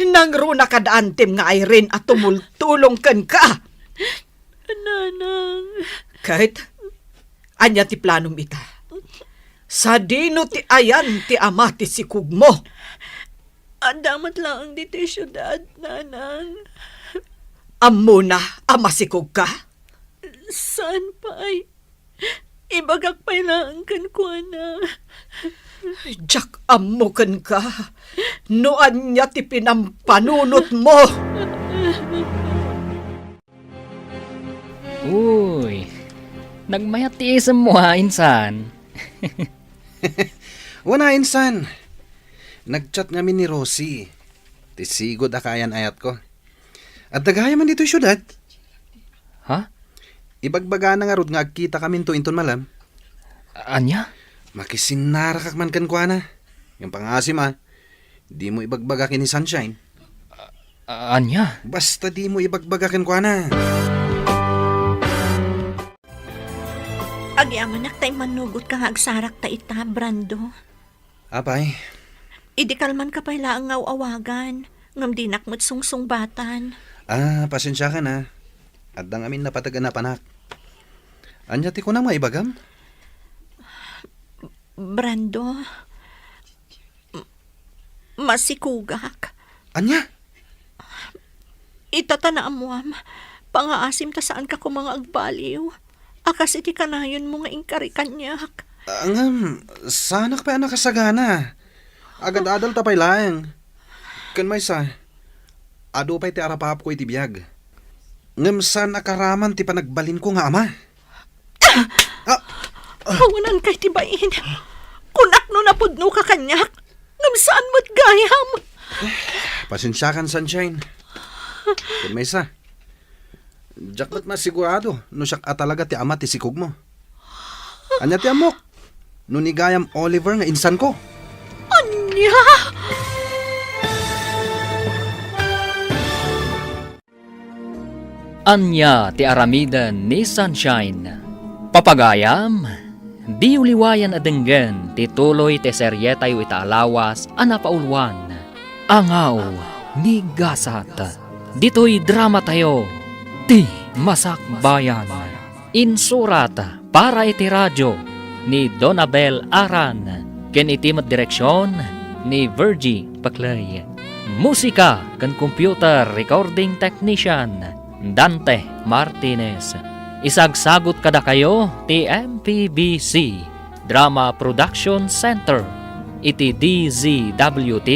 Nangro na kadaantem nga Irene at tumultulong kan ka. Nanang, Kahit, anya ti planom ita. Sa dino ti ayan ti ama ti sikug mo. andamat lang ang dito yung syudad, nanang. Ammo na ama sikug ka. Saan pa'y? Ibagak pa'y laang kan kuha na. Jack ammo kan ka. Noan niya ti pinampanunot mo. Uy, nagmayat ti isam mo insan. Wana insan. Nagchat ngamin ni Rosie. Tisigod akayan ayat ko. At dagaya man dito yung syudad. Ha? Ibagbaga na nga rod nga agkita kami to inton malam. Anya? Makisinarakak man kan kwa na. Yung pangasim di mo ibagbaga kini Sunshine. Anya? Basta di mo ibagbaga kan kwa na. Agyaman nak tay manugot ka nga agsarak ta ita, Brando. Apay, Idi kalman ka pala ang awagan. Ngam dinak mo't sungsungbatan. pasensya ka na. At dang amin napatagan na panak. Anya ti ko na maibagam? Brando, masikugak. Anya? Itatanaan mo am, pangaasim ta saan ka ko mga agbaliw. Akas iti kanayon mo nga ingkari kanyak. Sanak pa anak kasagana. Agad-adal tapay lang. Kan may sa, ado pa'y ti arapahap ko iti biyag. Ngam saan akaraman ti panagbalin ko nga ama? Hawanan kay tibain. Kunak no napudno ka kanyak. Ngam saan mo't gayam. Pasensya kan, Sunshine. Kan may sa, jak ba't masigurado no siyak talaga ti ama ti sikog mo? Anya ti amok? No nigayam Oliver nga insan ko. Anya! Anya ti aramidan ni Sunshine. Papagayam, di uliwayan adenggen ti tuloy ti serye tayo itaalawas anapaulwan. Angaw ni Gasat. Dito'y drama tayo, ti Masakbayan. Insurat para iti radyo ni Donabel Aran. Ken itimat direksyon ni Virgie Paclay. Musika kan computer recording technician Dante Martinez. Isagsagot kada kayo ti MPBC Drama Production Center iti DZWT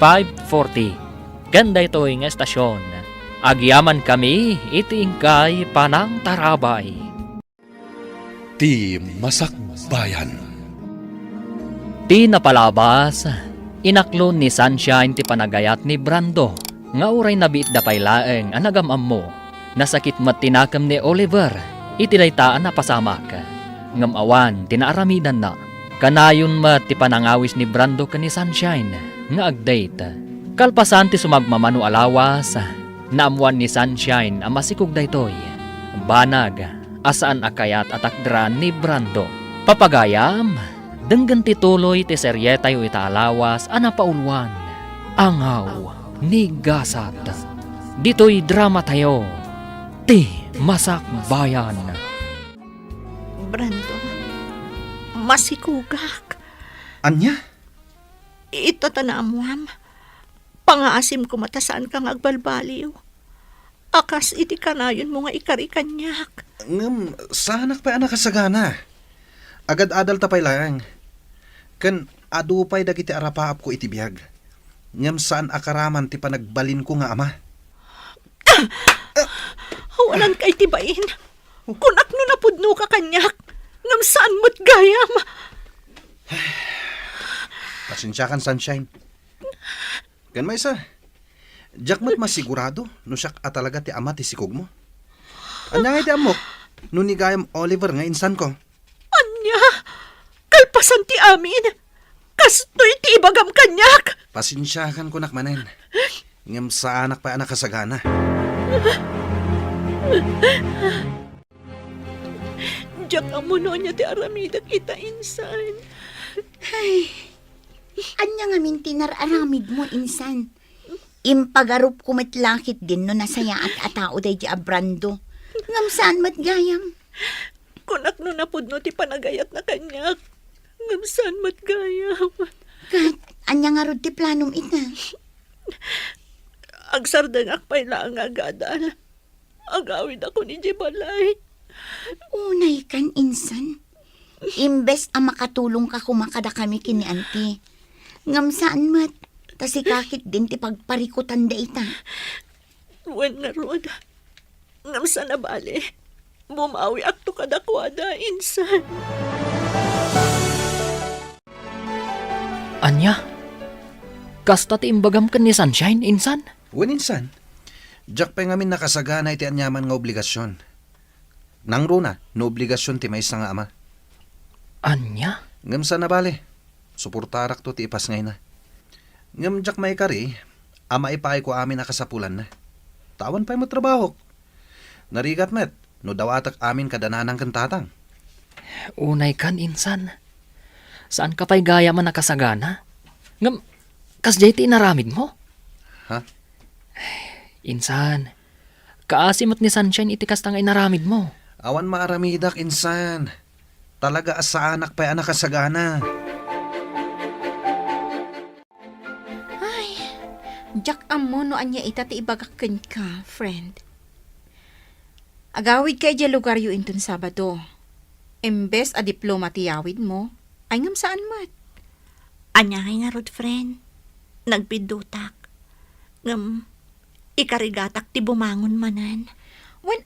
540. Ganda ito yung estasyon. Agyaman kami iti ingkay panang tarabay. Ti Masakbayan. Ti napalabas, inaklon ni Sunshine ti panagayat ni Brando. Nga uray nabiit da pay laeng anagam mo. Nasakit mat tinakam ni Oliver, itinaytaan na pasamak. Ngam awan, tinaaramidan na. Kanayon mat ti panangawis ni Brando ka ni Sunshine, nga agdate. Kalpasan ti sumagmamano alawas, naamuan ni Sunshine ang masikog daytoy. Banag, asaan akayat atakdran ni Brando. Papagayam, denggan ti tuloy ti serye tayo itaalawas anapaulwan. Angaw ni Gasat. Dito'y drama tayo, ti Masakbayan. Brando, masikugak. Anya? Itatanaan mo am, pangaasim ko matasaan kang agbalbaliw. Akas iti kanayon mo nga ikari kanyak. Ngam, sanak pa anak kasagana. Agad-adal tapay lang. Kan adupay dagiti arapaap ko iti biyag. Ngam saan akaraman ti panagbalin ko nga ama. Hawanan kay tibain. Kunak no napudno ka kanyak. Ngam saan mo't gayam. Pasensya kan, Sunshine. Kan may isa, jak mo't masigurado no siyak talaga ti ama ti sikog mo. Anya nga ti amok, no nigayam Oliver nga insan ko. Anya, kalpasan ti amin. Kastoy ti ibagam kanyak. Pasensya kan kunak manen. Ngam sa anak pa anak kasagana. Diyak amuno niya ti aramida kita insan. Ay, anya nga min tinararamid mo, insan. Impagarup kumitlakit din no nasaya at atao day di Brando. Ngam saan mat gayam? Kunak no napudno ti panagayat na kanyak. Ngam saan mo't gayam. Kat, anya nga rod ti planom ita. Agsardang akpay lang agadal. Agawid ako ni Jibalay. Unay kan, insan. Imbes ang makatulong ka kumakada kami kini auntie. Ngam saan mat, tasikakit din ti pagparikutan da ita. Wen nga rod. Ngam sana bali. Bumawi akto kadakwada, insan. Anya? Kasta ti imbagam kan ni Sunshine, insan? Wen insan, jak pa ngamin nakasagana iti anyaman nga obligasyon. Nang runa, no obligasyon ti may nga ama. Anya? Ngam sa nabali, suportarak to ti ipas ngay na. Ngam jak may kari, ama ipay ko amin nakasapulan na. Tawan pa'y mo trabaho. Narigat met, no dawatak amin kadananang kantatang. Unay kan, insan. Saan ka pa'y gaya man nakasagana? Ngam, kasjay ti inaramid mo? Ha? Insan, kaasimot ni Sunshine iti kasta nga inaramid mo. Awan maaramidak, insan. Talaga asa anak pa'y anak kasagana. Jack amo no anya ita ti ibagakken ka, friend. Agawid kay di lugar yu inton Sabado. Embes a diploma ti yawid mo, ay ngam saan mat? Anya nga nga rod, friend. Nagpidutak. Ikarigatak ti bumangon manan. Wan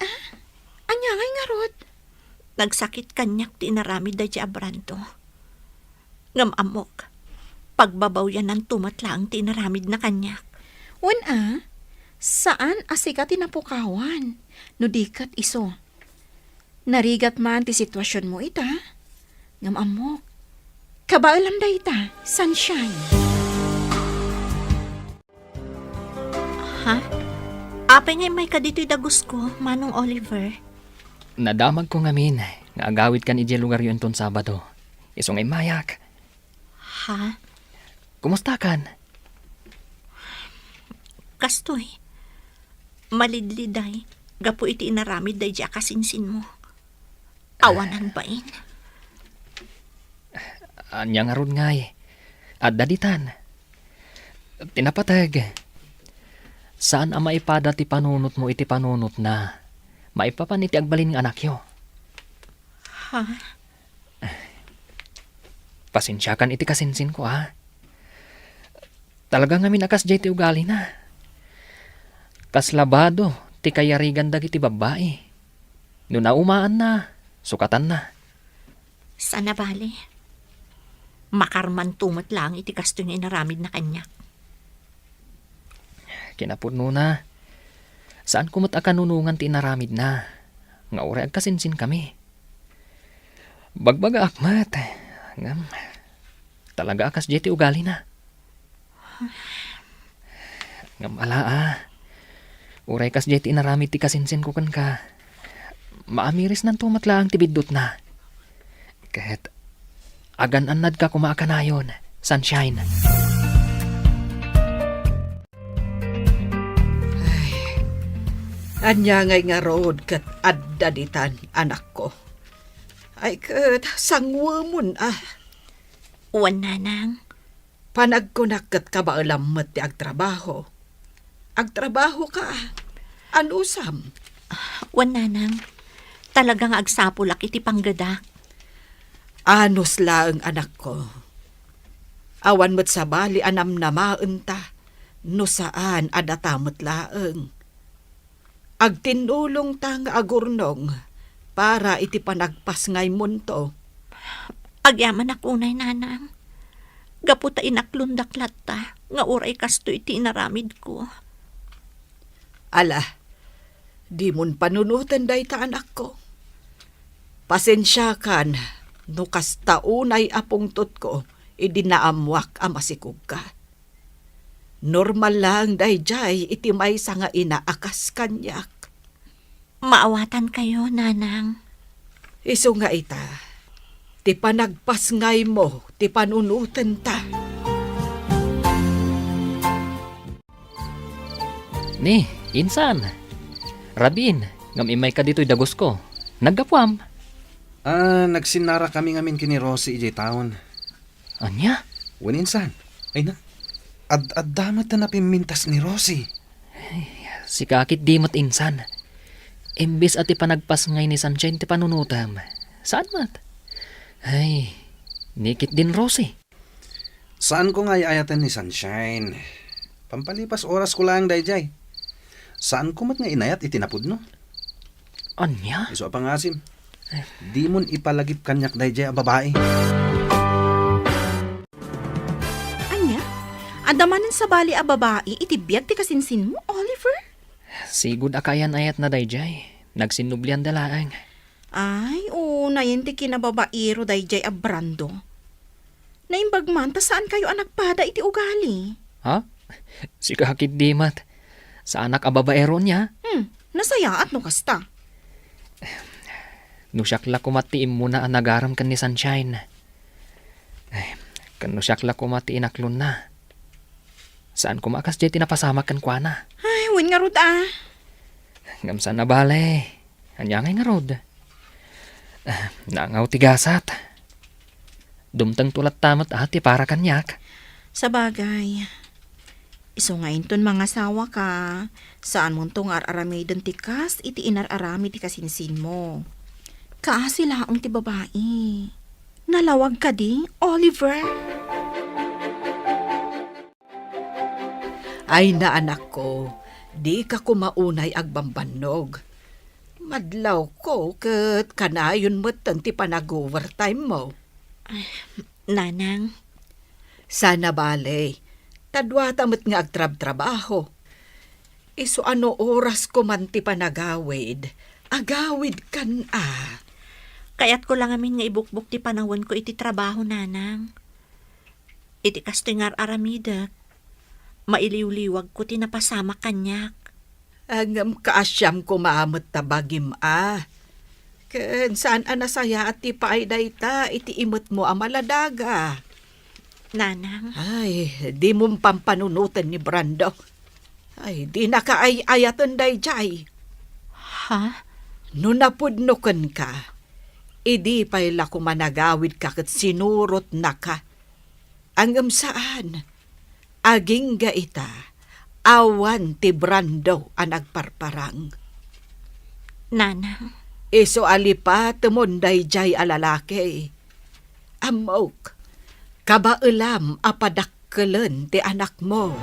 anya nga rod? Nagsakit kanyak ti inaramid da di Abranto. Ngam amok. Pagbabaw yan ng tumatlang ti inaramid na kanyak. Wan saan asika tinapukawan? No dikat iso. Narigat man ti sitwasyon mo ita. Ngam amok. Kabaalam da ita, Sunshine. Ha? Apay ngay may kadito'y dagus ko, Manong Oliver. Nadamag ko ngamin, nga agawid kan iti lugar yun ton Sabado. Isong ay mayak. Ha? Kumusta kan? Kastoy. Malidliday. Gapo iti inaramid day di akasinsin mo. Awanan bain. Anya nga ron ngay. At daditan. Tinapatag. Saan ang maipada ti panunot mo iti panunot na maipapan iti agbalin ng anak yo? Ha? Pasensya kan iti kasinsin ko, ha? Talaga nga minakas jay ti ugali na. Kaslabado, ti kayarigan dagiti babae. No naumaan na, sukatan na. Sana bali. Makarman tumat lang iti kasto nga inaramid na kanya. Kinapuno na. Saan kumot akanunungan ti inaramid na? Nga ure agkasinsin kami. Bagbaga akmat. Ngam, talaga akas jay ti ugali na. Ngam ala uray kas jay ti inaramid ti kasinsin ko kan ka. Maamiris nan tumatlaang ti biddot na. Kahit agan-anad ka kumaakanayon, Sunshine. Anya ngay nga road kat addaditan, anak ko. Ay kat sangwamon Uwan nanang. Panagkunak kat kabaalam ti agtrabaho. Agtrabaho ka. Anusam. Uwan nanang. Talagang agsapulak iti panggadak. Anos laeng anak ko. Awan mo't sa bali anam na maunta. No saan adatamot laeng. Agtinulong tang agurnong para iti panagpas ngay munto. Agyaman akunay nanang. Gaputa inaklundaklat ta. Nga uray kasto iti inaramid ko. Ala, di mon panunutan day ta anak ko. Pasensya kan, no kasta unay apungtot ko, idinaamwak amasikog ka. Normal lang day jay iti may nga inaakas kanyak. Maawatan kayo, nanang. Iso nga ita, ti panagpas ngay mo, ti panunutan ta. Ni, insan. Rabin, ngam imay ka dito'y dagos ko. Naggapuam. Nagsinara kami ngamin kini Rosie ijay taon. Anya? Waninsan. Ay na. Ad-damat na napimintas ni Rosie. Si kakit dimot insan. Imbis at ipanagpas ngay ni Sunshine ti panunutam. Saan mat? Ay, nikit din Rosie. Saan ko nga ayatan ni Sunshine? Pampalipas oras ko lang dayjay. Saan ko mat nga inayat itinapod no? Anya? Iso apang asim. Di mon ipalagip kanyak dayjay a babae. Anya? Adamanan sa bali a babae, itibiyag ti kasinsin mo, Oliver? Sigud akayan ayat na dayjay. Nagsinublian dalaang. Ay, nayin ti kinababairo dayjay a Brando. Naimbagman, ta saan kayo anak pada iti ugali? Ha? Si kakit dimat. Sa anak ababaero niya? Nasaya at no kasta. Nusyakla kumatiim mo na ang nagaram kan ni Sunshine. Ay, kan nusyakla kumatiin aklon na. Saan kumakas jay tinapasama kan kwa na? Ay, wan nga rod ah. Ngamsan na bale. Anyangay nga rod. Nangaw tigasat. Dumtang tulat tamat ati para kanyak. Sa bagay. Iso nga inton mga sawa ka. Saan mo tong ar-aramidon tikas, iti inar-arami ti kasinsin mo. Kaasi laong ti babae. Nalawag ka di, Oliver. Ay na anak ko, di ka kumaunay agbambanog. Madlaw ko ket kanayon mo't ti panag-overtime mo. Nanang, Sana bale, tadwata mo't nga agtrab-trabaho. Iso ano oras ko man ti panagawid, agawid kan ah. Kayat ko lang amin nga ibukbuk ti panawon ko iti trabaho, nanang. Iti kastingar aramidak. Mailiw-liwag ko ti napasama kanyak. Angam kaasyam ko maamot tabagim ah. Ken saan anasaya at ti paayday ta iti imot mo amaladaga. Nanang, Ay, di mong pampanunutan ni Brando. Ay, di nakaay-ayatan day jay. ha? No napudnukan ka, idi pa'y ko managawid ka kat sinurot na ka. Angam saan, aging gaita, awan ti Brando ang nagparparang. Nanang, Iso alipa tumunday jay alalaki. Amok, kabailam apadakkelan ti anak mo.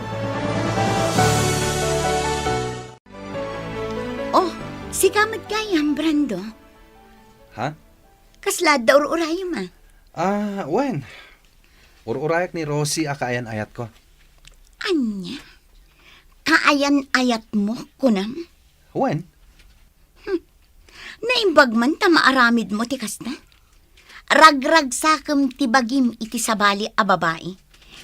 Oh, si kamat gayam, Brando. Ha? Kaslad da urayo ma. Wen. Ururayak ni Rosie akaayan ayat ko. Anya? Kaayan-ayat mo, kunam? Wen? Naimbag man ta maaramid mo ti kasta. Ragrag sakam ti bagim iti sabali a babae.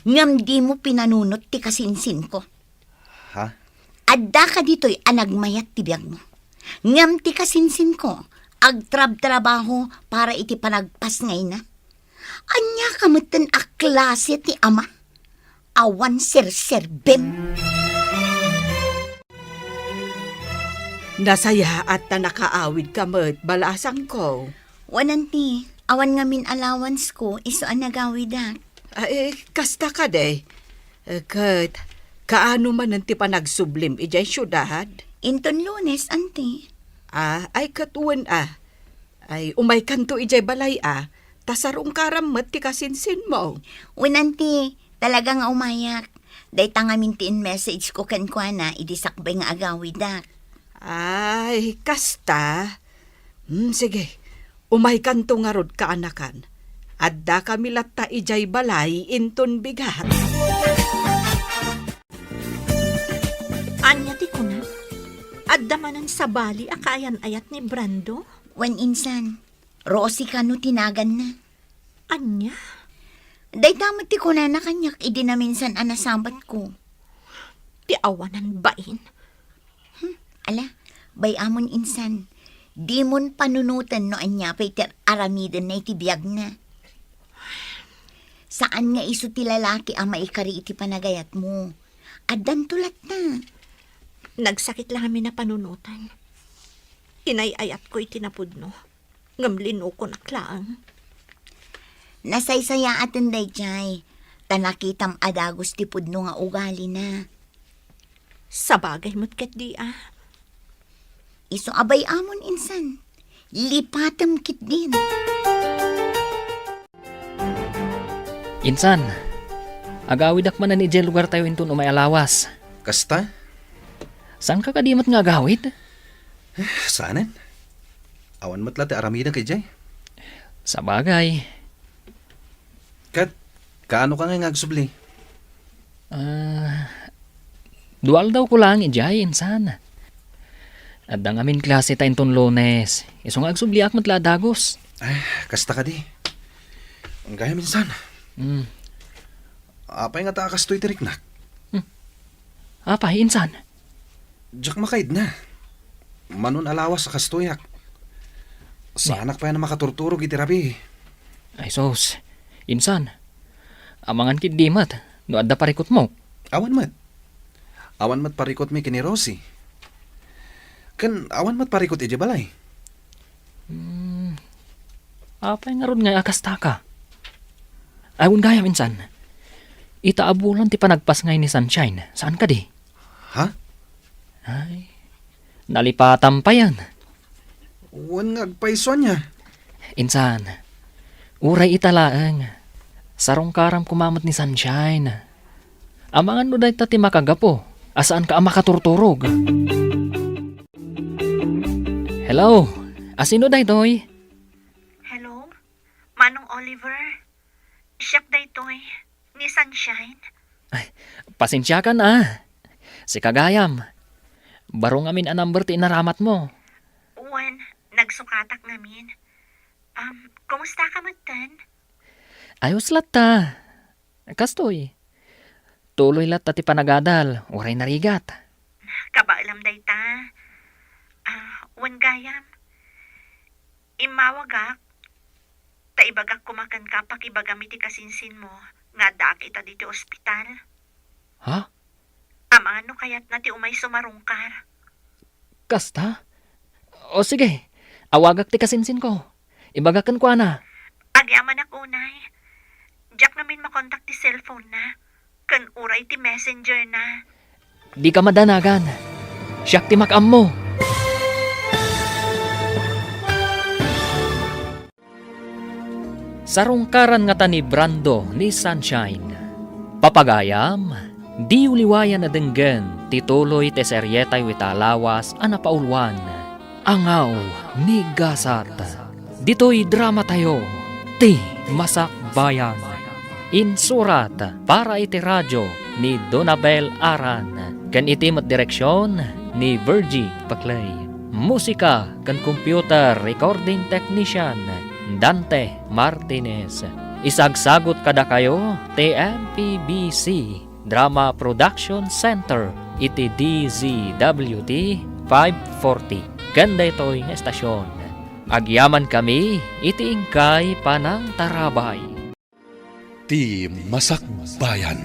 Ngam di mo pinanunot ti kasinsin ko. Ha? Adda ka dito'y anagmayat ti biyag mo. Ngam ti kasinsin ko, agtrab-trabaho para iti panagpas ngay na. Anya kamutan a klase ti ama. Awan ser-serbem. Nasaya at na nakaawid ka mo't balasang ko. Wananti, awan ngamin allowance ko, iso ang nagawidak. Ay, kasta ka de. Kat, kaano man nanti pa nagsublim ijay syudad? Inton Lunes, anti. Ay katuan ah. Ay, umay kanto ijay balay ah. Tasarong karamot ti kasinsin mo. Wananti, talaga nga umayak. Day tangamintiin message ko kan kwa na, idisakbay nga agawidak. Ay, kasta. Sige, umay kanto nga rod kaanakan. Adda kami latta ijay balay inton bigat. anya ti kuna? Adda manan sa bali akayan ayat ni Brando? Wan insan, Rosie ka no tinagan na. Anya? Day tamad ti ko na kanyak, idi na minsan anasambat ko. Ti awanan bain? Ala, bay amon insan, di mon panunutan no anya pay ter aramidan na iti biyag na. Saan nga iso ti lalaki ang maikari iti panagayat mo? Addan tulat na. Nagsakit lang kami na panunutan. Inayayat ko itinapudno. Ngamlino ko naklaang. Nasaysaya atin day jay, tanakitam adagos ti pudno nga ugali na. Sa bagay mo't kat di ah. Iso abay amon insan, lipatam kit din. Insan, agawidak man na ni Jel lugar tayo intun umay alawas. Kasta? Saan ka kadimot nga agawid? Saanan? Awan matla ti aramidan kay jay. Sa bagay. Kat, kaano ka nga ngagsubli? Dual daw ko lang ijay, insan. At ang amin klase ta inton Lunes. Iso nga agsubliak matla dagos. Ay, kasta ka di. Ang gaya minsan. Apay nga ta kastoy tiriknak. Apa, insan? Diyak makaid na. Manon alawas sa kastoyak. Sa anak pa yan na makaturturog iti rabi. Ay sos, insan. Amangan kit di mat, no adda parikot mo. Awan mat. Awan mat parikot mi kini Rosie. Kan awan mat parikot iti balay. Apay nga ron nga akasta ka. Ayun gaya minsan. Itaabulan ti panagpas ngay ni Sunshine. Saan ka di? Ha? Ay, nalipatan pa yan. Wan nga agpaiso niya. Insan, uray italaang. Sarong karam kumamot ni Sunshine. Amangan no dahi ti makagapo. Asaan ka ang makaturturog? Hello, asino dahi doy? Hello? Manong Oliver? Siyak daytoy. Ni Sunshine? Pasensya ka na. Si Kagayam. Baro ngamin ang number ti inaramat mo. Uwan, nagsukatak ngamin. Kumusta ka matan? Ayos lat ta. Kastoy. Tuloy lat ta ti panagadal. Uray narigat. Kabaalam dayta. Wan gayam. Imawagak. Taibagak kumakan ka pakibagami ti kasinsin mo. Nga daak ita dito ospital. Ha? Ano kayat na ti umay sumarungkar. Kasta? O sige. Awagak ti kasinsin ko. Ibagakan ko na. Agyaman ako unay. Diyak namin makontak ti cellphone na. Kan uray ti messenger na. Di ka madanagan. Siyak ti makam mo. Sarungkaran nga ta ni Brando ni Sunshine. Papagayam, di uliwayan na denggen, tituloy te seryetay witalawas anapaulwan. Angaw ni Gasat. Dito'y drama tayo, ti Masak Bayan. Insurat para iti radyo ni Donabel Aran. Kan iti mat direksyon ni Virgie Paclay. Musika kan computer recording technician Dante Martinez. Isagsagot kada kayo TMPBC Drama Production Center iti DZWT 540. Ganda ito'y estasyon. Agyaman kami iti ingkay panang tarabay. Ti Masak Bayan.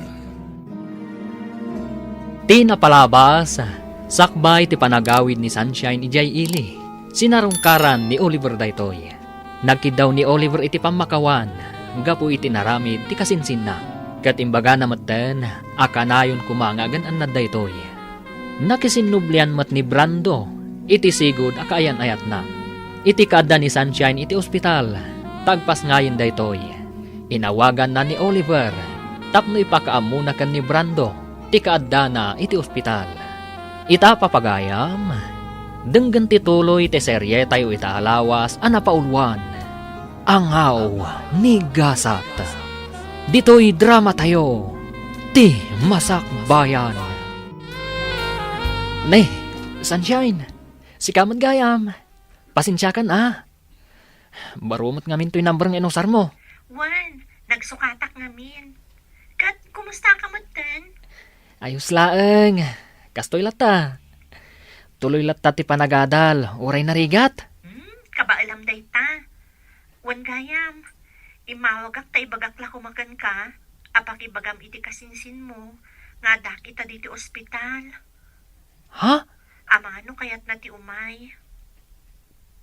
Ti napalabas, sakbay ti panagawid ni Sunshine ijay ili. Sinarungkaran ni Oliver daytoy. Nagkidaw ni Oliver iti pamakawan, gapu iti naramid ti kasinsin na. Kat imbaga na maten, akanayon kumangagan an daytoy. Nakisinublian mat ni Brando, iti sigud akaayan ayat na. Iti kada ni Sunshine iti ospital, tagpas ngayon daytoy. Inawagan na ni Oliver, tapno ipakaamuna kan ni Brando, ti kaadda na iti ospital. Ita papagayam, denggan tituloy ti serye tayo italawas anapaulwan. Angaw ni Gasat. Dito'y drama tayo, ti Masak Bayan. Ne, Sunshine, si Kaman Gayam, pasensya kan Barumot ngamin to'y number ng inusar mo. Wan, nagsukatak ngamin. Kat, kumusta ka matan? Ayos laeng, kastoy lata. Tuloy lata ti panagadal, uray narigat. Kabaalam dayta. Wan gayam, imawagak ta ibagak la kumakan ka, apakibagam iti kasinsin mo, nga dak ita diti ospital. Ha? Ano kayat na ti umay?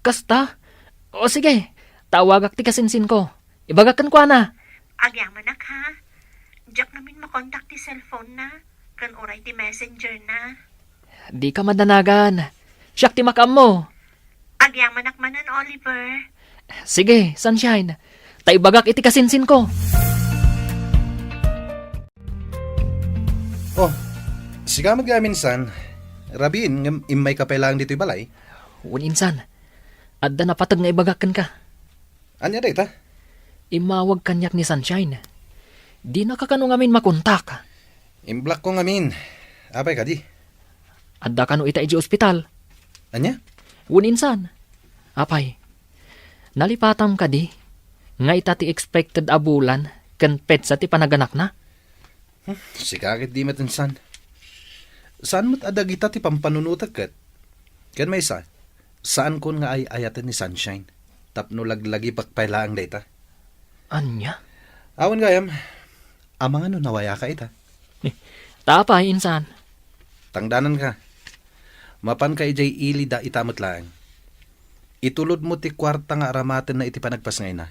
Kasta? O sige, tawagak ti kasinsin ko. Ibagakan ko na. Agyaman ha. Diyak namin makontak ti cellphone na, kan uray ti messenger na. Di ka madanagan. Siyak ti makam mo. Agyaman manan, Oliver. Sige, Sunshine. Taibagak iti kasinsin ko. Oh, siga magaminsan. Rabin, ngam imay kapailang dito'y balay. Insan, adda na patag nga ibagakan ka. Anya dayta? Imawag kanyak ni Sunshine. Di nakakano ngamin makontak. Imblak ko ngamin. Apay ka di? Adda kano ita iji ospital. Anya? Insan. Apay, nalipatam ka di. Nga ita ti expected abulan ken petsa ti panaganak na. Sikakit di matinsan. Saan mo't adag ita ti pampanunutak kat? Kan may isa, saan kon nga ay ayatan ni Sunshine? Tapno laglagi pakpailaang dayta. Anya? Awan gayam, amang ano nawaya ka ita. Tapay, insan. Tangdanan ka. Mapan ka ijay ili da itamot lang. Itulod mo ti kwarta nga aramaten na iti panagpas ngay na.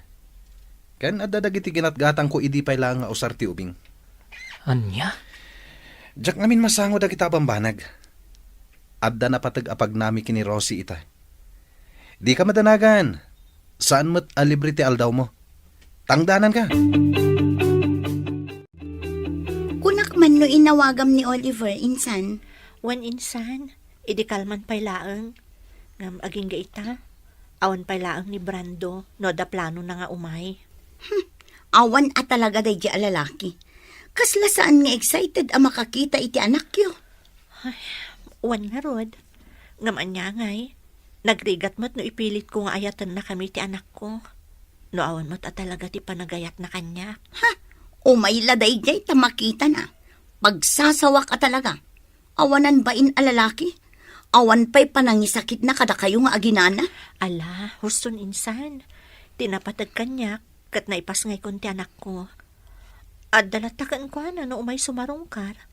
Kan adadag iti ginatgatang ko idi pay lang nga usar ti ubing. Anya? Diyak ngamin masango da kita pambanag. Adda na patag apag nami kini Rosie ita. Di ka madanagan. Saan mo't alibre ti aldaw mo? Tangdanan ka. Kunak man no inawagam ni Oliver, insan. Wan insan, idikalman pay laang. Ngam aging gaita. Awan pay laang ni Brando, no da plano na nga umay. Awan at talaga day di alalaki. Kasla saan nga excited ang makakita iti anak yo. Wan nga rod. Ngam anya ngay. Nagrigat mo't no ipilit ko nga ayatan na kami ti anak ko. No awan mo't at talaga ti panagayat na kanya. Umay laday jay tamakita na. Pagsasawak at talaga. Awanan ba in alalaki? Awan pa'y panangisakit na kada kayo nga aginana? Ala, huston insan. Tinapatag kanya, kat naipas ngay kon ti anak ko. At dalatakan ko na no umay sumarungkar.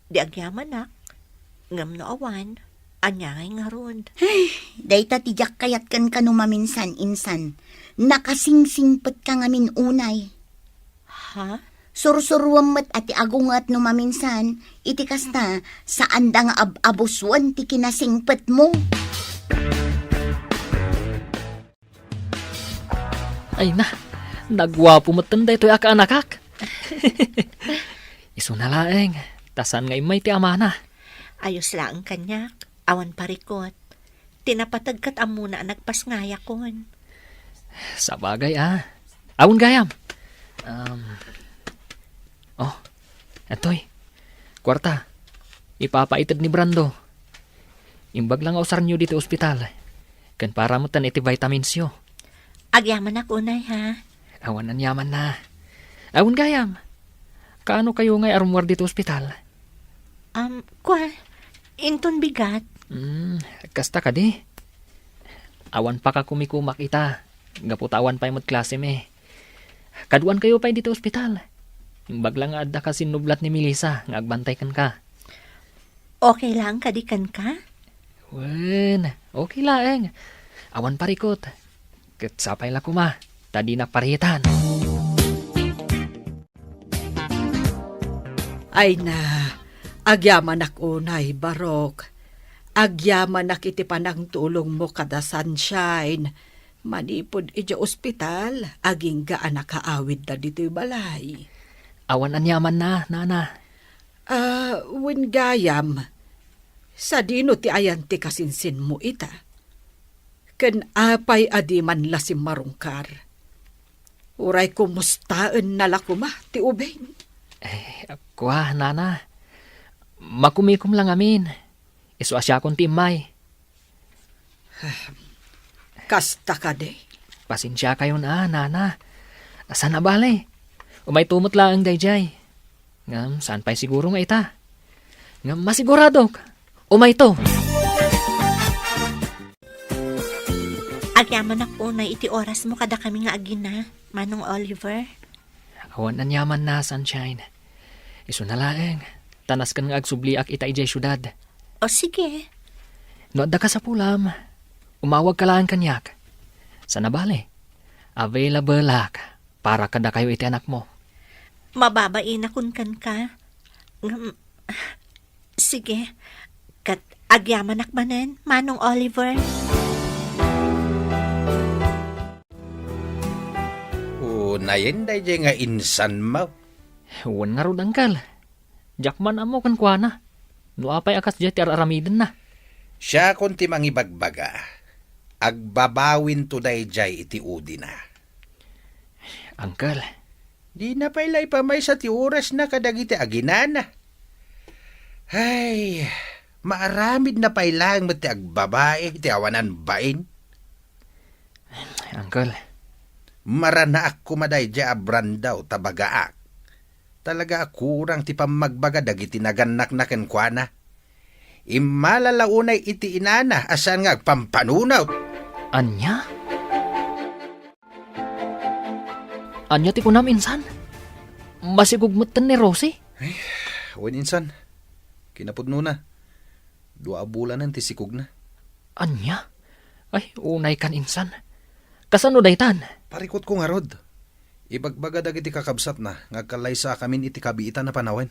Di agyaman nak. Ngam no awan, anya ngay nga ron. Dayta tijak kayat kan maminsan, insan. Nakasingsingpet ka ngamin unay. Ha? Sursuruam met ati agungat no maminsan, iti kasta saan da nga abuswan ti kinasingpet mo. Ay na, nagwapo mo tanday to'y aka-anakak. Iso na laeng, tasan nga imay ti amana. Ayos lang kanya, awan parikot. Tinapatagkat amuna nagpas ngaya kon. Sa bagay Awon gayam. Etoy. Kwarta. Ipapaitad ni Brando. Imbag lang ausar nyo dito ospital. Kan para mo tan iti vitamins yo. Agyaman ako unay ha. Awan ang yaman na. Awon gayam. Kaano kayo ngay arumwar dito ospital? Inton bigat. Kasta ka di. Awan pa ka kumikumak ita. Gaputawan pa imot klase me. Kaduan kayo pa dito ospital. Imbag lang adda ka sinublat ni Melissa. Nga agbantay kan ka. Okay lang kadikan ka? Wen, okay lang. Awan parikot. Ket sapay la kuma. Tadi nakparitan. Ay na, agyaman ak unay, Barok. Agyaman ak iti panang tulong mo kada sunshine. Manipod iti ospital, aging gaan nakaawid na dito'y balay. Awan ang yaman na, nana. Wen gayam, sa dino ti ayan ti kasinsin mo ita. Ken apay adi man lasim marungkar. Uray kumustaan nalakuma ti ubeng. Kwa, nana. Makumikom lang amin. Iso asya kong timay. Kasta ka de. Pasensya kayo na, nana. Saan na bale? Umay tumot lang ang dayjay. Ngam, saan pa'y siguro nga ita? Ngam, masigurado. Umay to. Agyaman ako na iti oras mo kada kami nga agina, Manong Oliver. Awan ang yaman na, sunshine. Iso na laeng. Tanas kan nga agsubliak ita ijay syudad. O sige. No adda ka sa pulam. Umawag ka lang kanyak. Sana bale? Available lak para kada kayo iti anak mo. Mababain akon kan ka. Sige. Kat agyaman akmanen, Manong Oliver. Nayen day nga insan mo. Huwan nga ron angkal. Jakman amo kan kuana. No apay akas jay ti aramiden na. Siya konti mangibagbaga. Agbabawin to day jay iti udi na. Angkal. Di na pailay pa may sa ti oras na kadagiti aginana. Ay, maaramid na pailang mo ti agbabae ti awanan bain. Angkal. Maranaak kumaday dya abrandaw tabagaak. Talaga akurang ti pamagbaga dagiti naganak na kenkwana. Imalalaunay iti inana asan nga agpampanunaw. Anya? Anya ti kunam insan? Masigugmutan ni Rosie? Wen insan. Kinapudno na. 2 bulan ti sikog na. Anya? Ay, unay kan insan. Kasano daytan? Parikot ko nga rod. Ibagbaga dagiti kakabsat na, ngagkalay sa kamin iti kabiitan na panawen.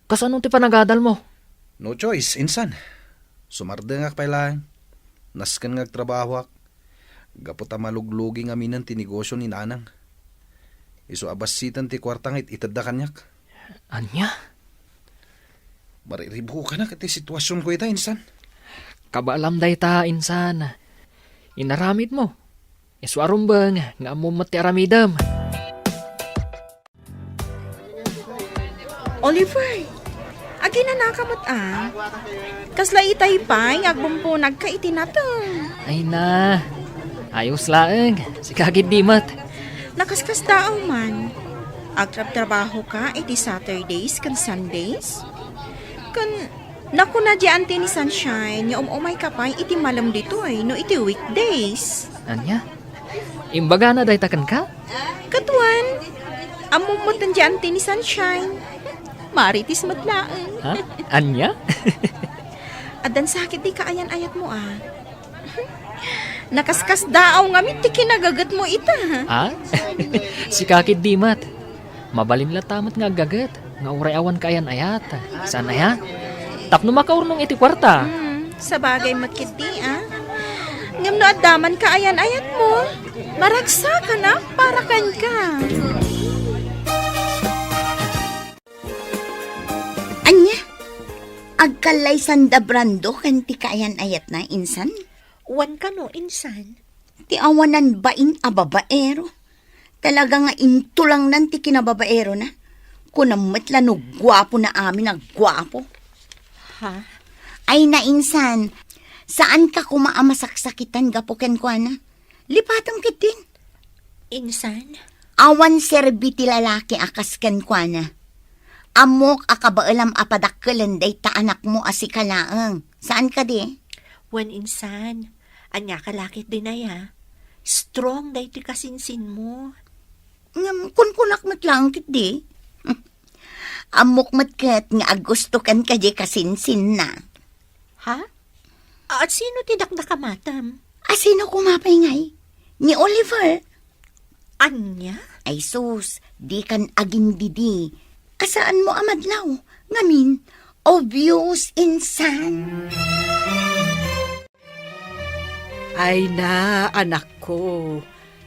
Kasano ti panagadal mo? No choice, insan. Sumardengak pa lang. Nasken ngagtrabaho ak. Gaputa maluglugi nga minan ti negosyo ni nanang. Isu abasitan ti kwartangit itadda kanyak. Anya? Mariribo ka na kati sitwasyon ko ita, insan. Kabalam dayta insan. Inaramid mo. Iswarum bang nga mo mati aramidam. Oliver, agi na nakamot Kasla itay pa'y agbumpo nagkaiti na to. Ay na. Ayos laeng. Si kagid dimat. Nakaskas tao man. Agtrab-trabaho ka iti Saturdays kan Sundays? Kan naku na di ante ni Sunshine, yung umay ka pa iti malam dito no iti weekdays. Anya? Imbaga na daytakan ka? Katuan, among mo tan di ante ni Sunshine. Maritis matlaan. Ha? Anya? Adan sakit di kaayan-ayat mo Nakaskas daaw nga ti kinagagat mo ita. Ha? Si kakid dimat. Mabalim la tamat nga gagat. Nga uray awan kayan ayat. Sana ya? Tapno makaurnong iti kwarta. Sa bagay makiti Ngam no addaman kaayan-ayat mo. Maragsa ka na para kan ka. Anya? Agkalay sanda brando kan ti kaayan-ayat na insan? Wan ka no, insan. Ti awanan bain a babaero. Talaga nga intulang nan ti kinababaero na. Kunamatla no gwapo na amin gwapo. Ha? Ay na insan, saan ka kumaamasak-sakitan gapuken ko na? Lipatang kitin. Insan? Awan serbi ti lalaki akasken ko na. Amok akabaalam apadakkelan day ta anak mo asikalaang. Saan ka di? Wan insan. Anya kalakit din na Strong day ti kasinsin mo. Kunkunak matlangkit di. Amok matkat nga agusto kan ka di kasinsin na. Ha? At sino ti dakdakamatam? Sino kumapay ngay? Ni Oliver. Anya? Ay sus, di kan aging didi. Asaan mo amadlaw? Ngamin, obvious insan. Ay na, anak ko.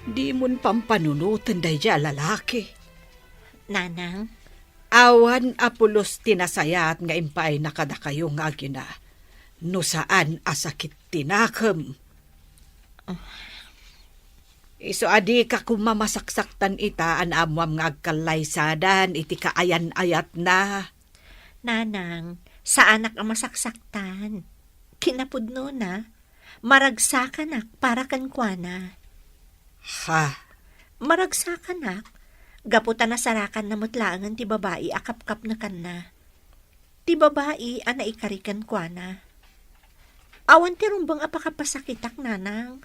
Di mon pampanunutan day dya lalaki. Nanang? Awan apulos tinasayat nga impay nakada kayo nga agina. No saan asakit tinakam. Iso adi ka kumamasaksaktan ita an amwam nga agkalaysadan iti kaayan-ayat na. Nanang, sa anak ang masaksaktan. Kinapudno na. Maragsakan para kan kuana. Ha? Maragsakan gaputan na sarakan na mutlaangan ti babae akap-kap na kan na. Ti babae ana ikarikan kuana. Awan ti rumbang apakapasakitak nanang.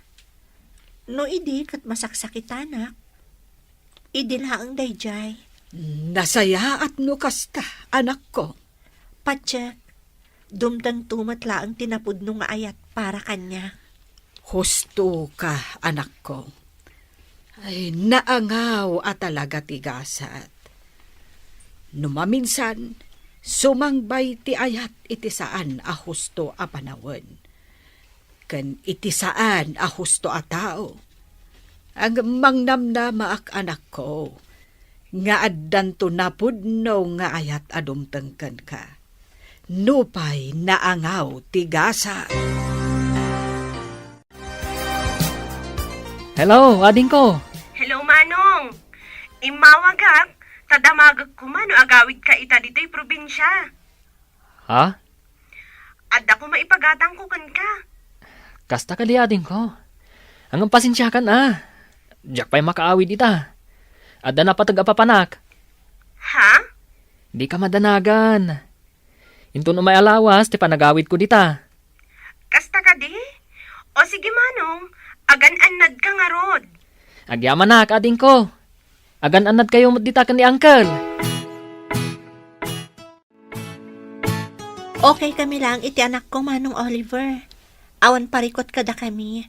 No idi kat masaksakitanak. Idi laang dayjay. Nasaya at no kasta, anak ko. Patsyak, dumtang tumatla ang tinapudno nga ayat para kanya. Husto ka, anak ko. Ay, naangaw at talaga tigasat. Numaminsan, sumangbay ti ayat iti saan a husto a panawan. Kan iti saan a husto a tao. Ang mangnamnama ak anak ko, nga addan to napudno nga ayat adumtengken ka. Nupay naangaw tigasa. Hello, ading ko. Hello, Manong. Imawagak, tadamagag ko man o agawid ka ita dito'y probinsya. Ha? Adda ko maipagatang ko kan ka. Kasta ka di ading ko. Ang pasensya kan Diyak pa'y makaawid ita. Adda na patag-apapanak. Ha? Di ka madanagan. Into no may alawas, ti panagawid ko dita. Kasta ka di? O sige, Manong, agan-anad ka nga rod. Agyaman na, ading ko. Agan anad kayo ditakan ni Uncle. Okay kami lang iti anak ko, Manong Oliver. Awan parikot kada kami.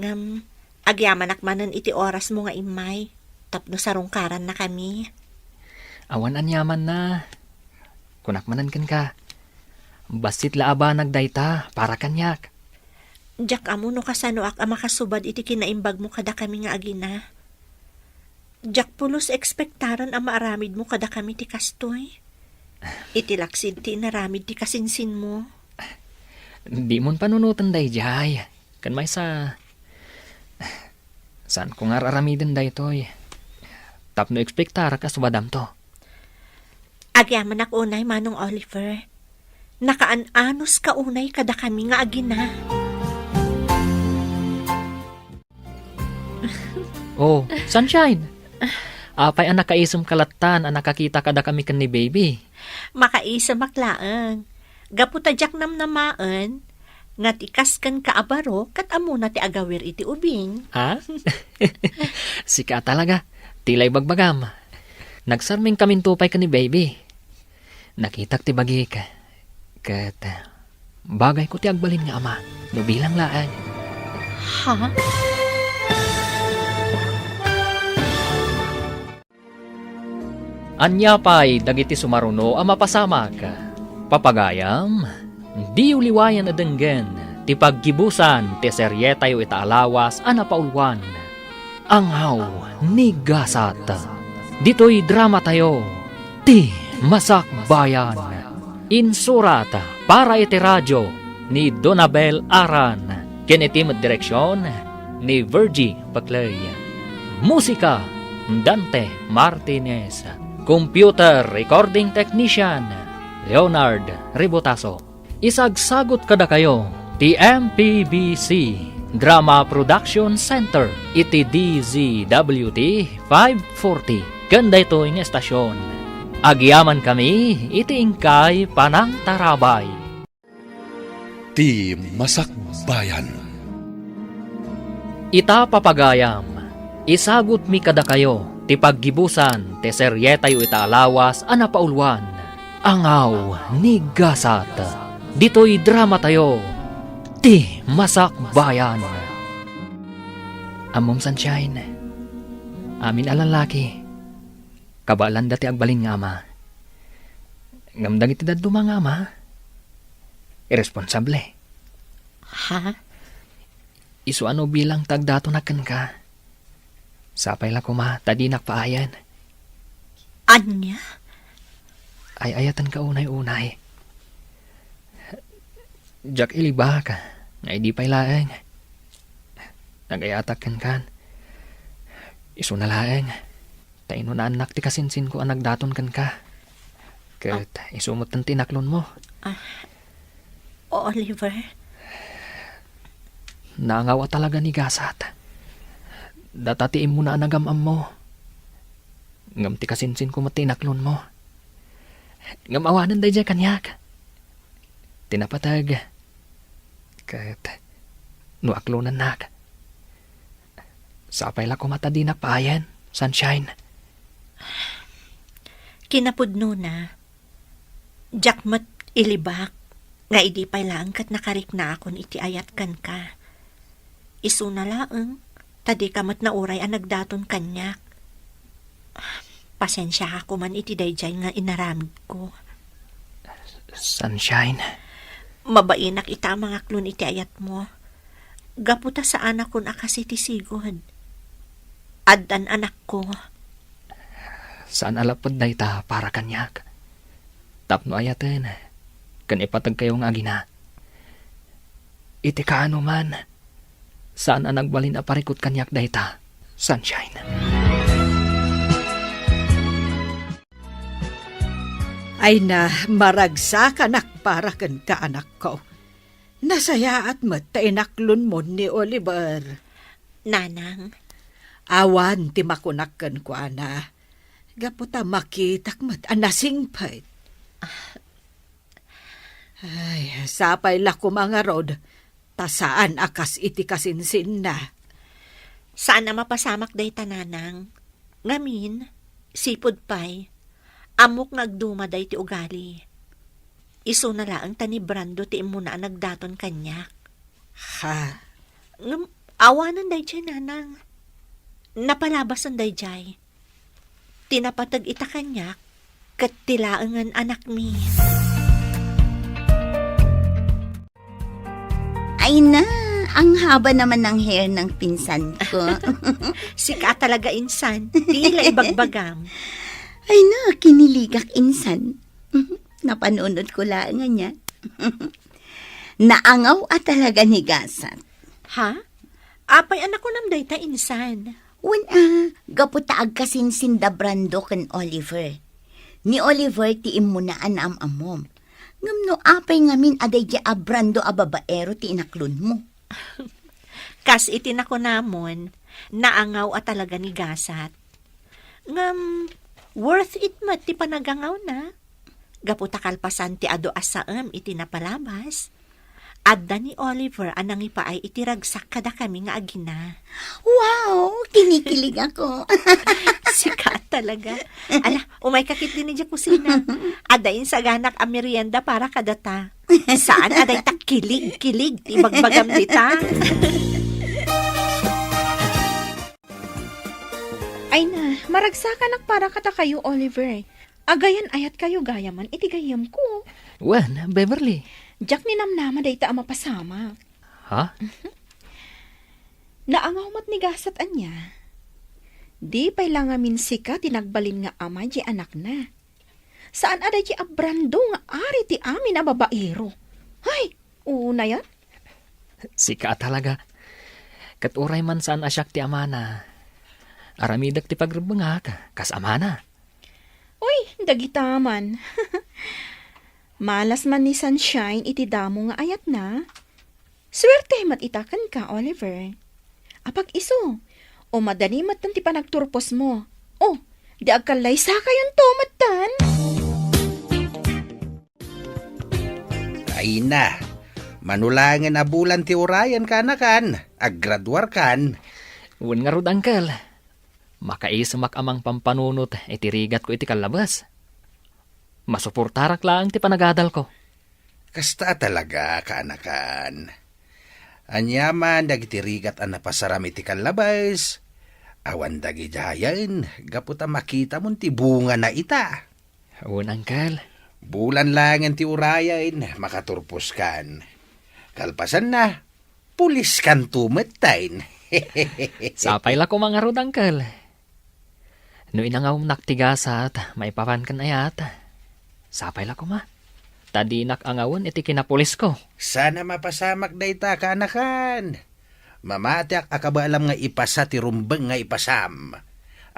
Ngam, agyaman akmanan iti oras mo nga imay. Tapno sarungkaran na kami. Awan anyaman na. Kunakmanan kan ka. Basit laaba nagdayta para kanyak. Jack amo no kasano ak ama kasubad iti kinaimbag mo kada kami nga agina. Jack pulos ekspektaran ang maaramid mo kada kami ti kastoy. Iti laksid ti naramid ti kasinsin mo. Di mon panunutan day jay. Kan may sa... Saan ko nga raramidin day toy. Tapno ekspektara ka subadam to. Agyaman ak unay, Manong Oliver. Nakaanos ka unay kada kami nga agina. Oh, Sunshine. Apay ang nakaisam kalatan ang nakakita kada kami kan ni baby. Makaisa maklaan. Gaputa jak namnamaan, nga tikas kan kaabaro, kat amuna ti agawir iti ubing. Ha? Sika talaga. Tilay bagbagam. Nagsarming kaming tupay ka ni baby. Nakitak ti bagi ka. Kat bagay ko ti agbalin nga ama. No bilang laan. Ha? Anya pa'y dagiti sumaruno ang mapasamak. Papagayam, di uliwayan na denggen, ti paggibusan, ti seryetayo itaalawas, anapaulwan. Anghaw ni Gasat. Dito'y drama tayo, ti Masakbayan. Insurat para iti radyo ni Donabel Aran. Kinitim direksyon ni Virgie Paclay. Musika, Dante Martinez. Computer Recording Technician, Leonard Ribotaso. Isagsagot kada kayo, ti MPBC Drama Production Center, iti DZWT 540. Ganda ito yung estasyon. Agyaman kami, iti ingkay panang tarabay. Ti Masakbayan. Ita papagayam, isagot mi kada kayo, ti paggibusan, ti seryetayo itaalawas, anapaulwan. Angaw ni Gasat. Dito'y drama tayo, ti Masakbayan. Amom Sunshine, amin alalaki, kabalan dati agbalin nga ama. Ngamdang iti daduma nga ama, irresponsable. Ha? Isu ano bilang tagdato na ka. Sapay la kuma, tadi nakpaayan. Anya? Ay ayatan ka unay-unay. Jack iliba ka, nga di pa'y laeng. Nagayatak kan. Isu na laeng. Taino na anak ti kasinsin ko ang nagdaton ka. Kat isumot ng tinaklon mo. Oliver? Nangawa talaga ni Gasat. Datatiin mo na anagamam mo. Ngam ti kasinsin ko matinaklon mo. Ngam awanan day dyan kanyak. Tinapatag. Kat nuaklonan nak. Sapay la ko matadinak paayan, Sunshine. Kinapudno na. Jakmat ilibak. Nga idi pa'y lang kat nakarik na akon iti ayat kan ka. Isu na laeng. Tadi kamat na uray ang nagdaton kanyak. Pasensya ka ko man iti dayjay nga inaramid ko. Sunshine. Mabainak ita mga klon iti ayat mo. Gaputa sa anak kon akas iti sigod. Addan anak ko. Saan alapod na ita para kanyak? Tapno ayaten. Kan ipatag kayong agina. Iti kaano man. Saan ang nagbalin aparikot kanyak dayta, Sunshine? Ay na, maragsa ka nakparakan ka anak ko. Nasaya at matinaklon mo ni Oliver. Nanang, Awan ti makunakkan ko ana. Gaputa makitak mat anasingpait. Ay, sapay la ko mga rod. Tasaan akas iti kasinsin na. saan na mapasamak day tananang? Ngamin, sipod pay, amok ngagdumaday ti ugali. Iso na laang tani Brando ti imo na nagdaton kanyak. Ha? Awanan day jay nanang. Napalabasan day jay. Tinapatag ita kanyak, kat tilaangan anak mi. Ay na, ang haba naman ng hair ng pinsan ko. Sika talaga insan, tila ibagbagam. Ay na, kiniligak insan. Napanunod ko lang niya. Naangaw at talaga ni Gasat. Ha? Apay anak ko nam day ta insan. Gaputaag kasin sinda Brando ken Oliver. Ni Oliver ti immunaan am-amom. Ngamno apay ngamin aday di Brando a babaero ti inaklon mo. Kas itinako namon, naangaw at talaga ni Gasat. Worth it mat ti panagangaw na. Gaputa kalpasan ti ado asaam iti napalabas. Adda ni Oliver anang ipaay itiragsak kada kami nga agina. Wow, kinikilig ako. Sikat talaga. Ala, umay kakit din niya kusina. Adain sa ganak a merienda para kadata. Saan aday tak kilig, ti bagbagam dita. Ay na, maragsakan para kata kayo, Oliver. Agayan ayat kayo gayaman, iti gayam ko. Wan, Beverly. Jack ni namnama day ta mapasama. Ha? Naangaw mat ni Gasat anya. Di pay lang amin sika tinagbalin nga ama di anak na. Saan ada di Brando nga ari ti amin a babaero? Hay, una yan? Sika talaga. Kat uray man saan asyak ti amana. Aramidak ti pagrubangak, kas amana. Uy, dagitaman. Malas man ni Sunshine iti damo nga ayat na. Swerte mat itakan ka, Oliver. Apag iso, o madali mat ti panagturpos mo. O, di agkalay sa kayon to matan. Ay na, manulangan na bulan ti urayan ka na kan, aggraduar kan. Wan nga rod, Uncle. Makaisamak amang pampanunot, itirigat ko iti kalabas. Masuportarak lang ti panagadal ko. Kasta talaga, kaanakan. Anyaman, dagitirigat ang napasaram iti kalabas. Awan dagi jayan, gaputa makita mo ti bunga na ita. Un, Uncle. Bulan lang ang ti urayan, makaturpos kan. Kalpasan na, pulis kan tumetain. Sapay la ko mga rod, Uncle. No inangaw naktigasat, may papan kan ayat. Sapay la ko ma. Tadinak angawan iti kinapulis ko. Sana mapasamak da ita, kaanakan. Mamatiak akabaalam nga ipasa ti rumbeng nga ipasam.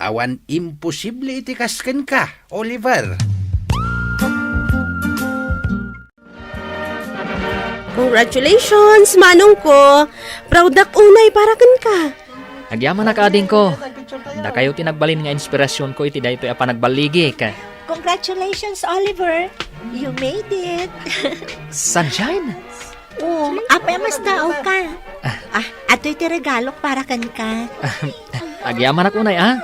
Awan imposible iti kasken ka, Oliver. Congratulations, manong ko. Proud ak unay para ka. Agyaman na ka ading ko. Da kayo tinagbalin nga inspirasyon ko iti daytoy a panagbaligi ka. Congratulations, Oliver. You made it. Sunshine? Oh, apay mas daaw ka. Ato'y ti regalo para kan ka. Agyaman ako na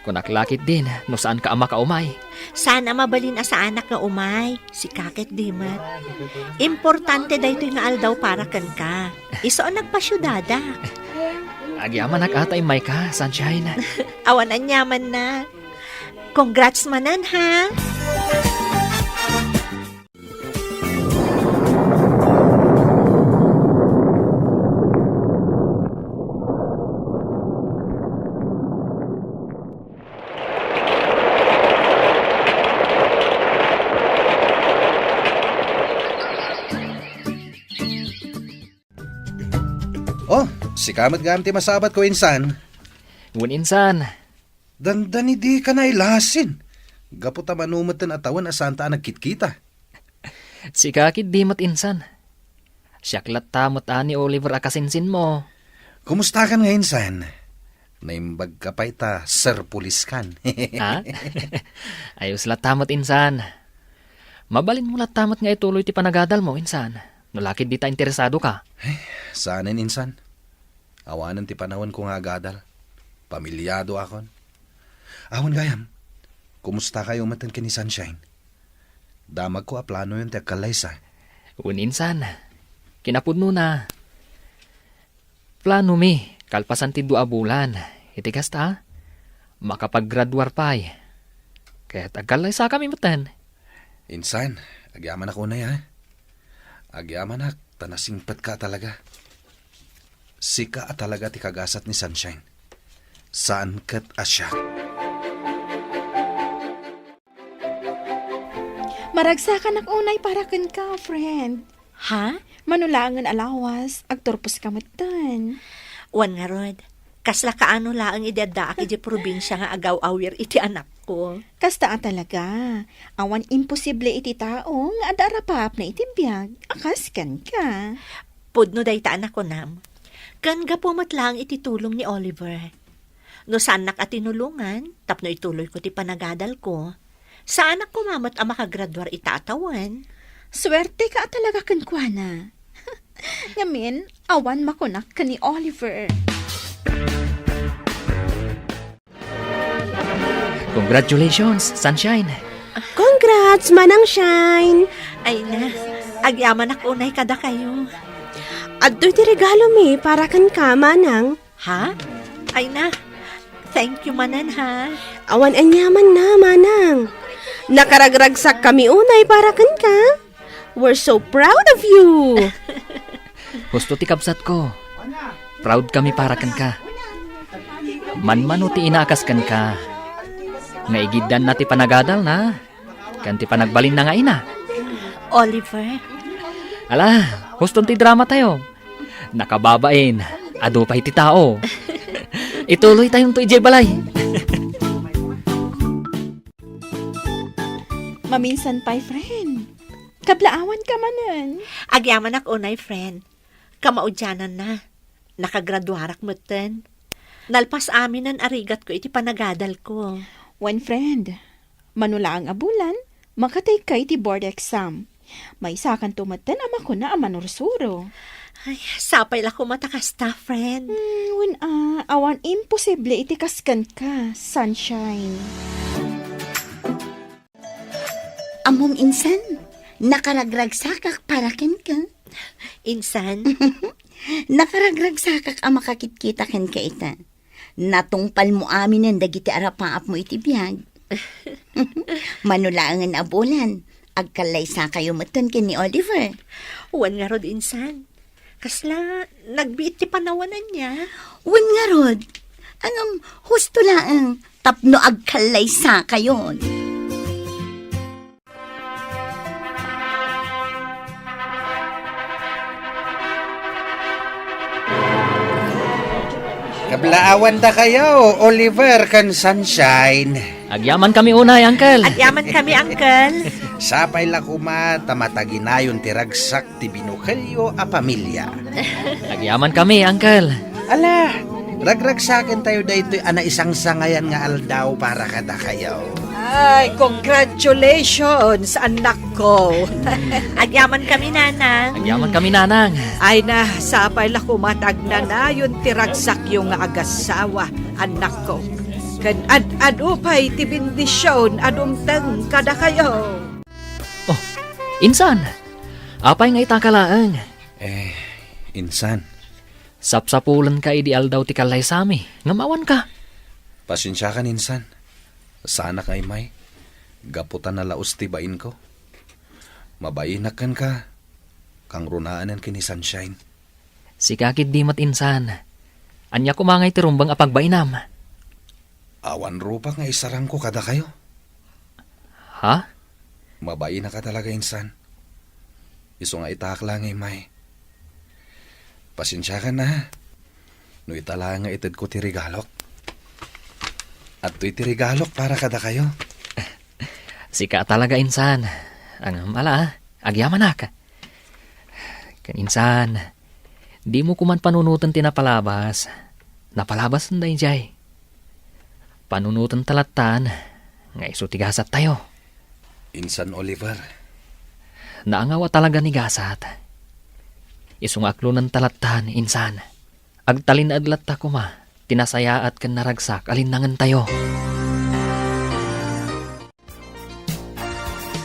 Kunaklakit din, no saan ka ama ka umay. Sana mabalin sa anak nga umay. Si kakit dimat. Importante daytoy nga aldaw para kan ka. Iso ang nagpasyudada. Agyaman atay may ka, Sunshine. Awan ang yaman na. Congrats manan, ha? Oh, si kamat gamti masabat ko insan. Ngun insan. Dandani di ka na ilasin. Gaputa manumatan atawan asanta nagkitkita. Si kakit di mat insan. Siyaklat tamot ani Oliver akasinsin mo. Kumusta kan nga insan? Naimbag ka pa ita, Sir Pulis kan. Ha? Ayos lat tamot insan. Mabalin mo lat tamot nga ituloy ti panagadal mo insan. Nalakid di ta interesado ka. Saanin insan? Awanan ti panahon ko nga gadal. Pamilyado akon. Ahon gayam, kumusta kayo matan ka ni Sunshine? Damag ko plano yun te kalaysa. Uninsan, kinapudno na. Plano mi, kalpasan ti 2 bulan. Itigas ta, makapag-graduar pa eh. Kaya tagalay sa kami matan. Insan, agyaman ako na ya. Agyaman ak, tanasingpat ka talaga. Sika at talaga ti kagasat ni Sunshine. Saan kat asya? Maragsakan ak unay para kan ka, friend. Ha? Manulangan alawas, agturpos kamatan. Wan nga rod. Kasla kaano laang idadaak iti probinsya nga agaw-awir iti anak ko. Kasta talaga. Awan imposible iti tao nga adarapap na iti biyag. Akaskan ka. Pudno day ta anak ko nam. Kan gapumat lang iti tulong ni Oliver. No sanak at tinulungan, tapno ituloy ko ti panagadal ko. Sa anak ko mamat ang makagraduar itatawan. Swerte ka talaga kan kuana. Ngamin, awan makunak ka ni Oliver. Congratulations, Sunshine. Congrats, Manang Shine! Ay na, agyaman ako unay kada kayo. Adto ti regalo mi para kan ka, Manang. Ha? Ay na, thank you manan ha. Awan anyaman na, Manang. Nakaragragsak kami unay para kan ka. We're so proud of you. Gusto ti kabsat ko. Proud kami para kan ka. Manmano ti inaakas kan ka. Nga igidan na ti panagadal na. Kan ti panagbalin na nga ina. Oliver, Ala, huston ti drama tayo. Nakababain. Ado pa iti tao. Ituloy tayong to ijay balay. Maminsan pa'y friend. Kablaawan ka manan. agyaman ako unay friend. Kamaudyanan na. Nakagraduarak mutten. Nalpas amin ang arigat ko iti panagadal ko. One friend, manulaang abulan, makatay ka iti board exam. May sakan tumatan ama ko na amanursuro. Ay, sapay la ko matakasta, friend. Awan imposible iti kaskan ka, Sunshine. Amom insan, nakaragragsakak para ken ka. Insan, Nakaragragsakak ang makakit-kita ken ka ita. Natungpal mo amin ang dagiti arapaap mo iti biyag. Manulangan abulan, agkalaysa kayo matan ken ni Oliver. uwan nga rod insan. Kasla, nagbiit ti panawanan niya. Wan nga rod, angam husto laang tapno agkalaysa kayon. Kablaawan da kayo, Oliver kan Sunshine. Agyaman kami unay, Uncle. Agyaman kami, uncle. Sapay la kuma tamataginayon ti ragsak ti binukelyo a pamilya. Agyaman kami, Uncle. Ala, ragragsakin tayo dayto ana isang sangayan nga aldaw para kada kayo. Ay, congratulations, anak ko. Agyaman kami, nanang. Agyaman kami, Nanang. Ay na, sapay la kumatag na yun tiragsak yung agasawa, anak ko. Kan ad-upay ti bendisyon adumteng kada kayo. Oh, insan. Apay nga itakalaang. Insan, Sapsapulan ka idi aldaw ti kalay sami. Ngamawan ka. pasensya ka insan. Sana kay may, gaputan na laos ti bain ko. Mabainakan ka, kang runaanan kini Sunshine. Si kakit di mat insan. Anya kumangay ti rumbang apagbainam. Awan rupa nga isarang ko kada kayo. Ha? Mabain na ka talaga insan. Iso nga itaak lang ay may. Pasensya ka na. No itala nga itid ko ti regalok. At to'y ti regalok para kada kayo. Sika talaga insan. Ang mala, agyaman ka. Kan insan, di mo kuman panunutan tinapalabas. Napalabas na jay. Panunutan talatan, nga iso tigasat tayo. Insan Oliver, Naangawa talaga ni gasat. Isong aklo ng talatan, insan. Agtalin adlat ta kuma, tinasaya at kan naragsak alinangan tayo.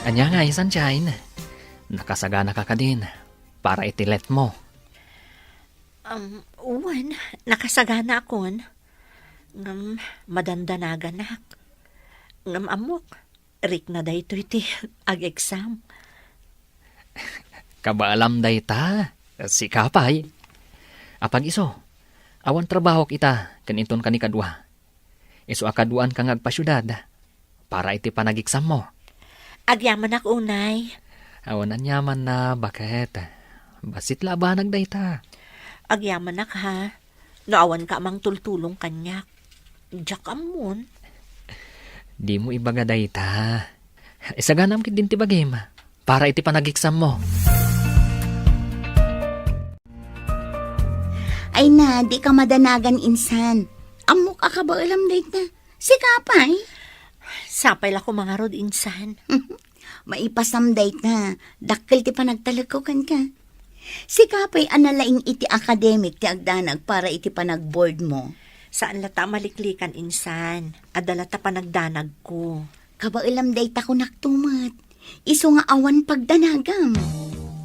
Anya nga, Sunshine. Nakasagana ka din para itilet mo. Uwan, nakasagana akon. Ngam, madandanagan nak. Ngam amok, rik na dayto iti ag-exam. Kabaalam day ta, si Kapay. Apag iso, awan trabaho kita, kaninton ka ni kadwa. Iso akaduan kang agpasyudad, para iti panag-exam mo. Agyaman ak unay. Awan anyaman na, bakit? Basit labanag day ta. Agyaman ak ha. Naawan ka amang tultulong kanyak. Diyak amon. Di mo ibaga day ta. Isaganam kit din ti bagim, para iti panag-exam mo. Ay na, di ka madanagan insan. Amok ka ba alam date na? Si Kapay. Sapay la ko mga rod insan. Maipasam date na. Dakkel ti panagtalagkokan ka. Si Kapay analaing iti academic ti agdanag para iti panag-board mo. Saan lata maliklikan insan? Adala ta panagdanag ko. Kabailam date ako naktumat. Iso nga awan pagdanagam.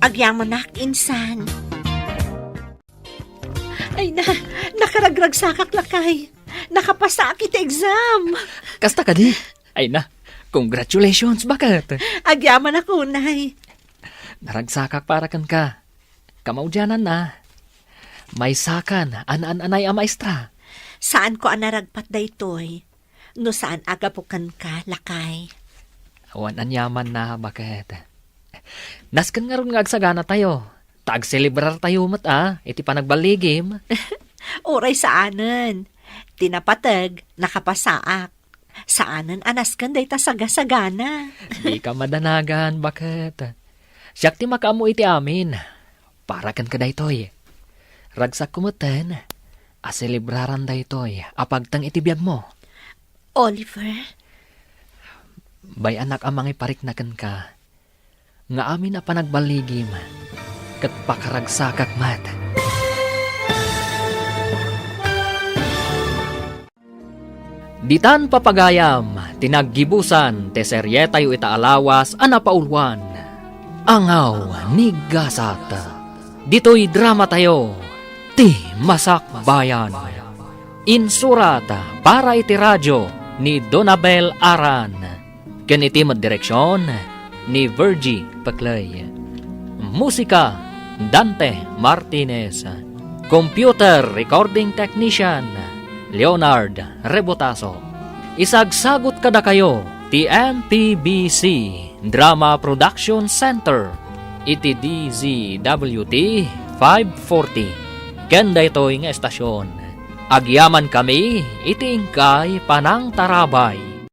Agyaman nak insan. Ay na, nakaragrag sakak lakay. Nakapasa kit exam. Kasta ka di? Ay na, congratulations, bakit? Agyaman ako, nay. Naragsakak para kan ka. Kamaudyanan na. May sakan, anay a maestra. Saan ko anaragpat daytoy? No saan agapukan ka, lakay? Awan anyaman na, bakit? Naskan nga ron nga agsagana tayo. Tag-celebrar tayo iti panagbaligim. Oray saanan. Tinapatag, nakapasaak. Saanan anaskan day ta sagasagana. Di ka madanagan, bakit? Siyak ti makaamo iti amin. Para kan ka daytoy. Ragsak kumuten. Aselebraran daytoy. Apagtang iti biyag mo. Oliver? Bay anak amang ipariknakan ka. Nga amin a panagbaligim. Kat pakaragsakak mat. Ditan papagayam, tinaggibusan, te serye tayo itaalawas, anapaulwan. Angaw ni Gasat. Dito'y drama tayo, ti Masak Bayan. Insurat para iti radyo ni Donabel Aran. Ganiti direksyon ni Virgie Paclay. Musika, Dante Martinez. Computer Recording Technician, Leonard Rebotaso. Isagsagot kada kayo, ti MPBC Drama Production Center, iti DZWT 540. Kenda ito'y nga estasyon. Agyaman kami, iti ingkay panang tarabay.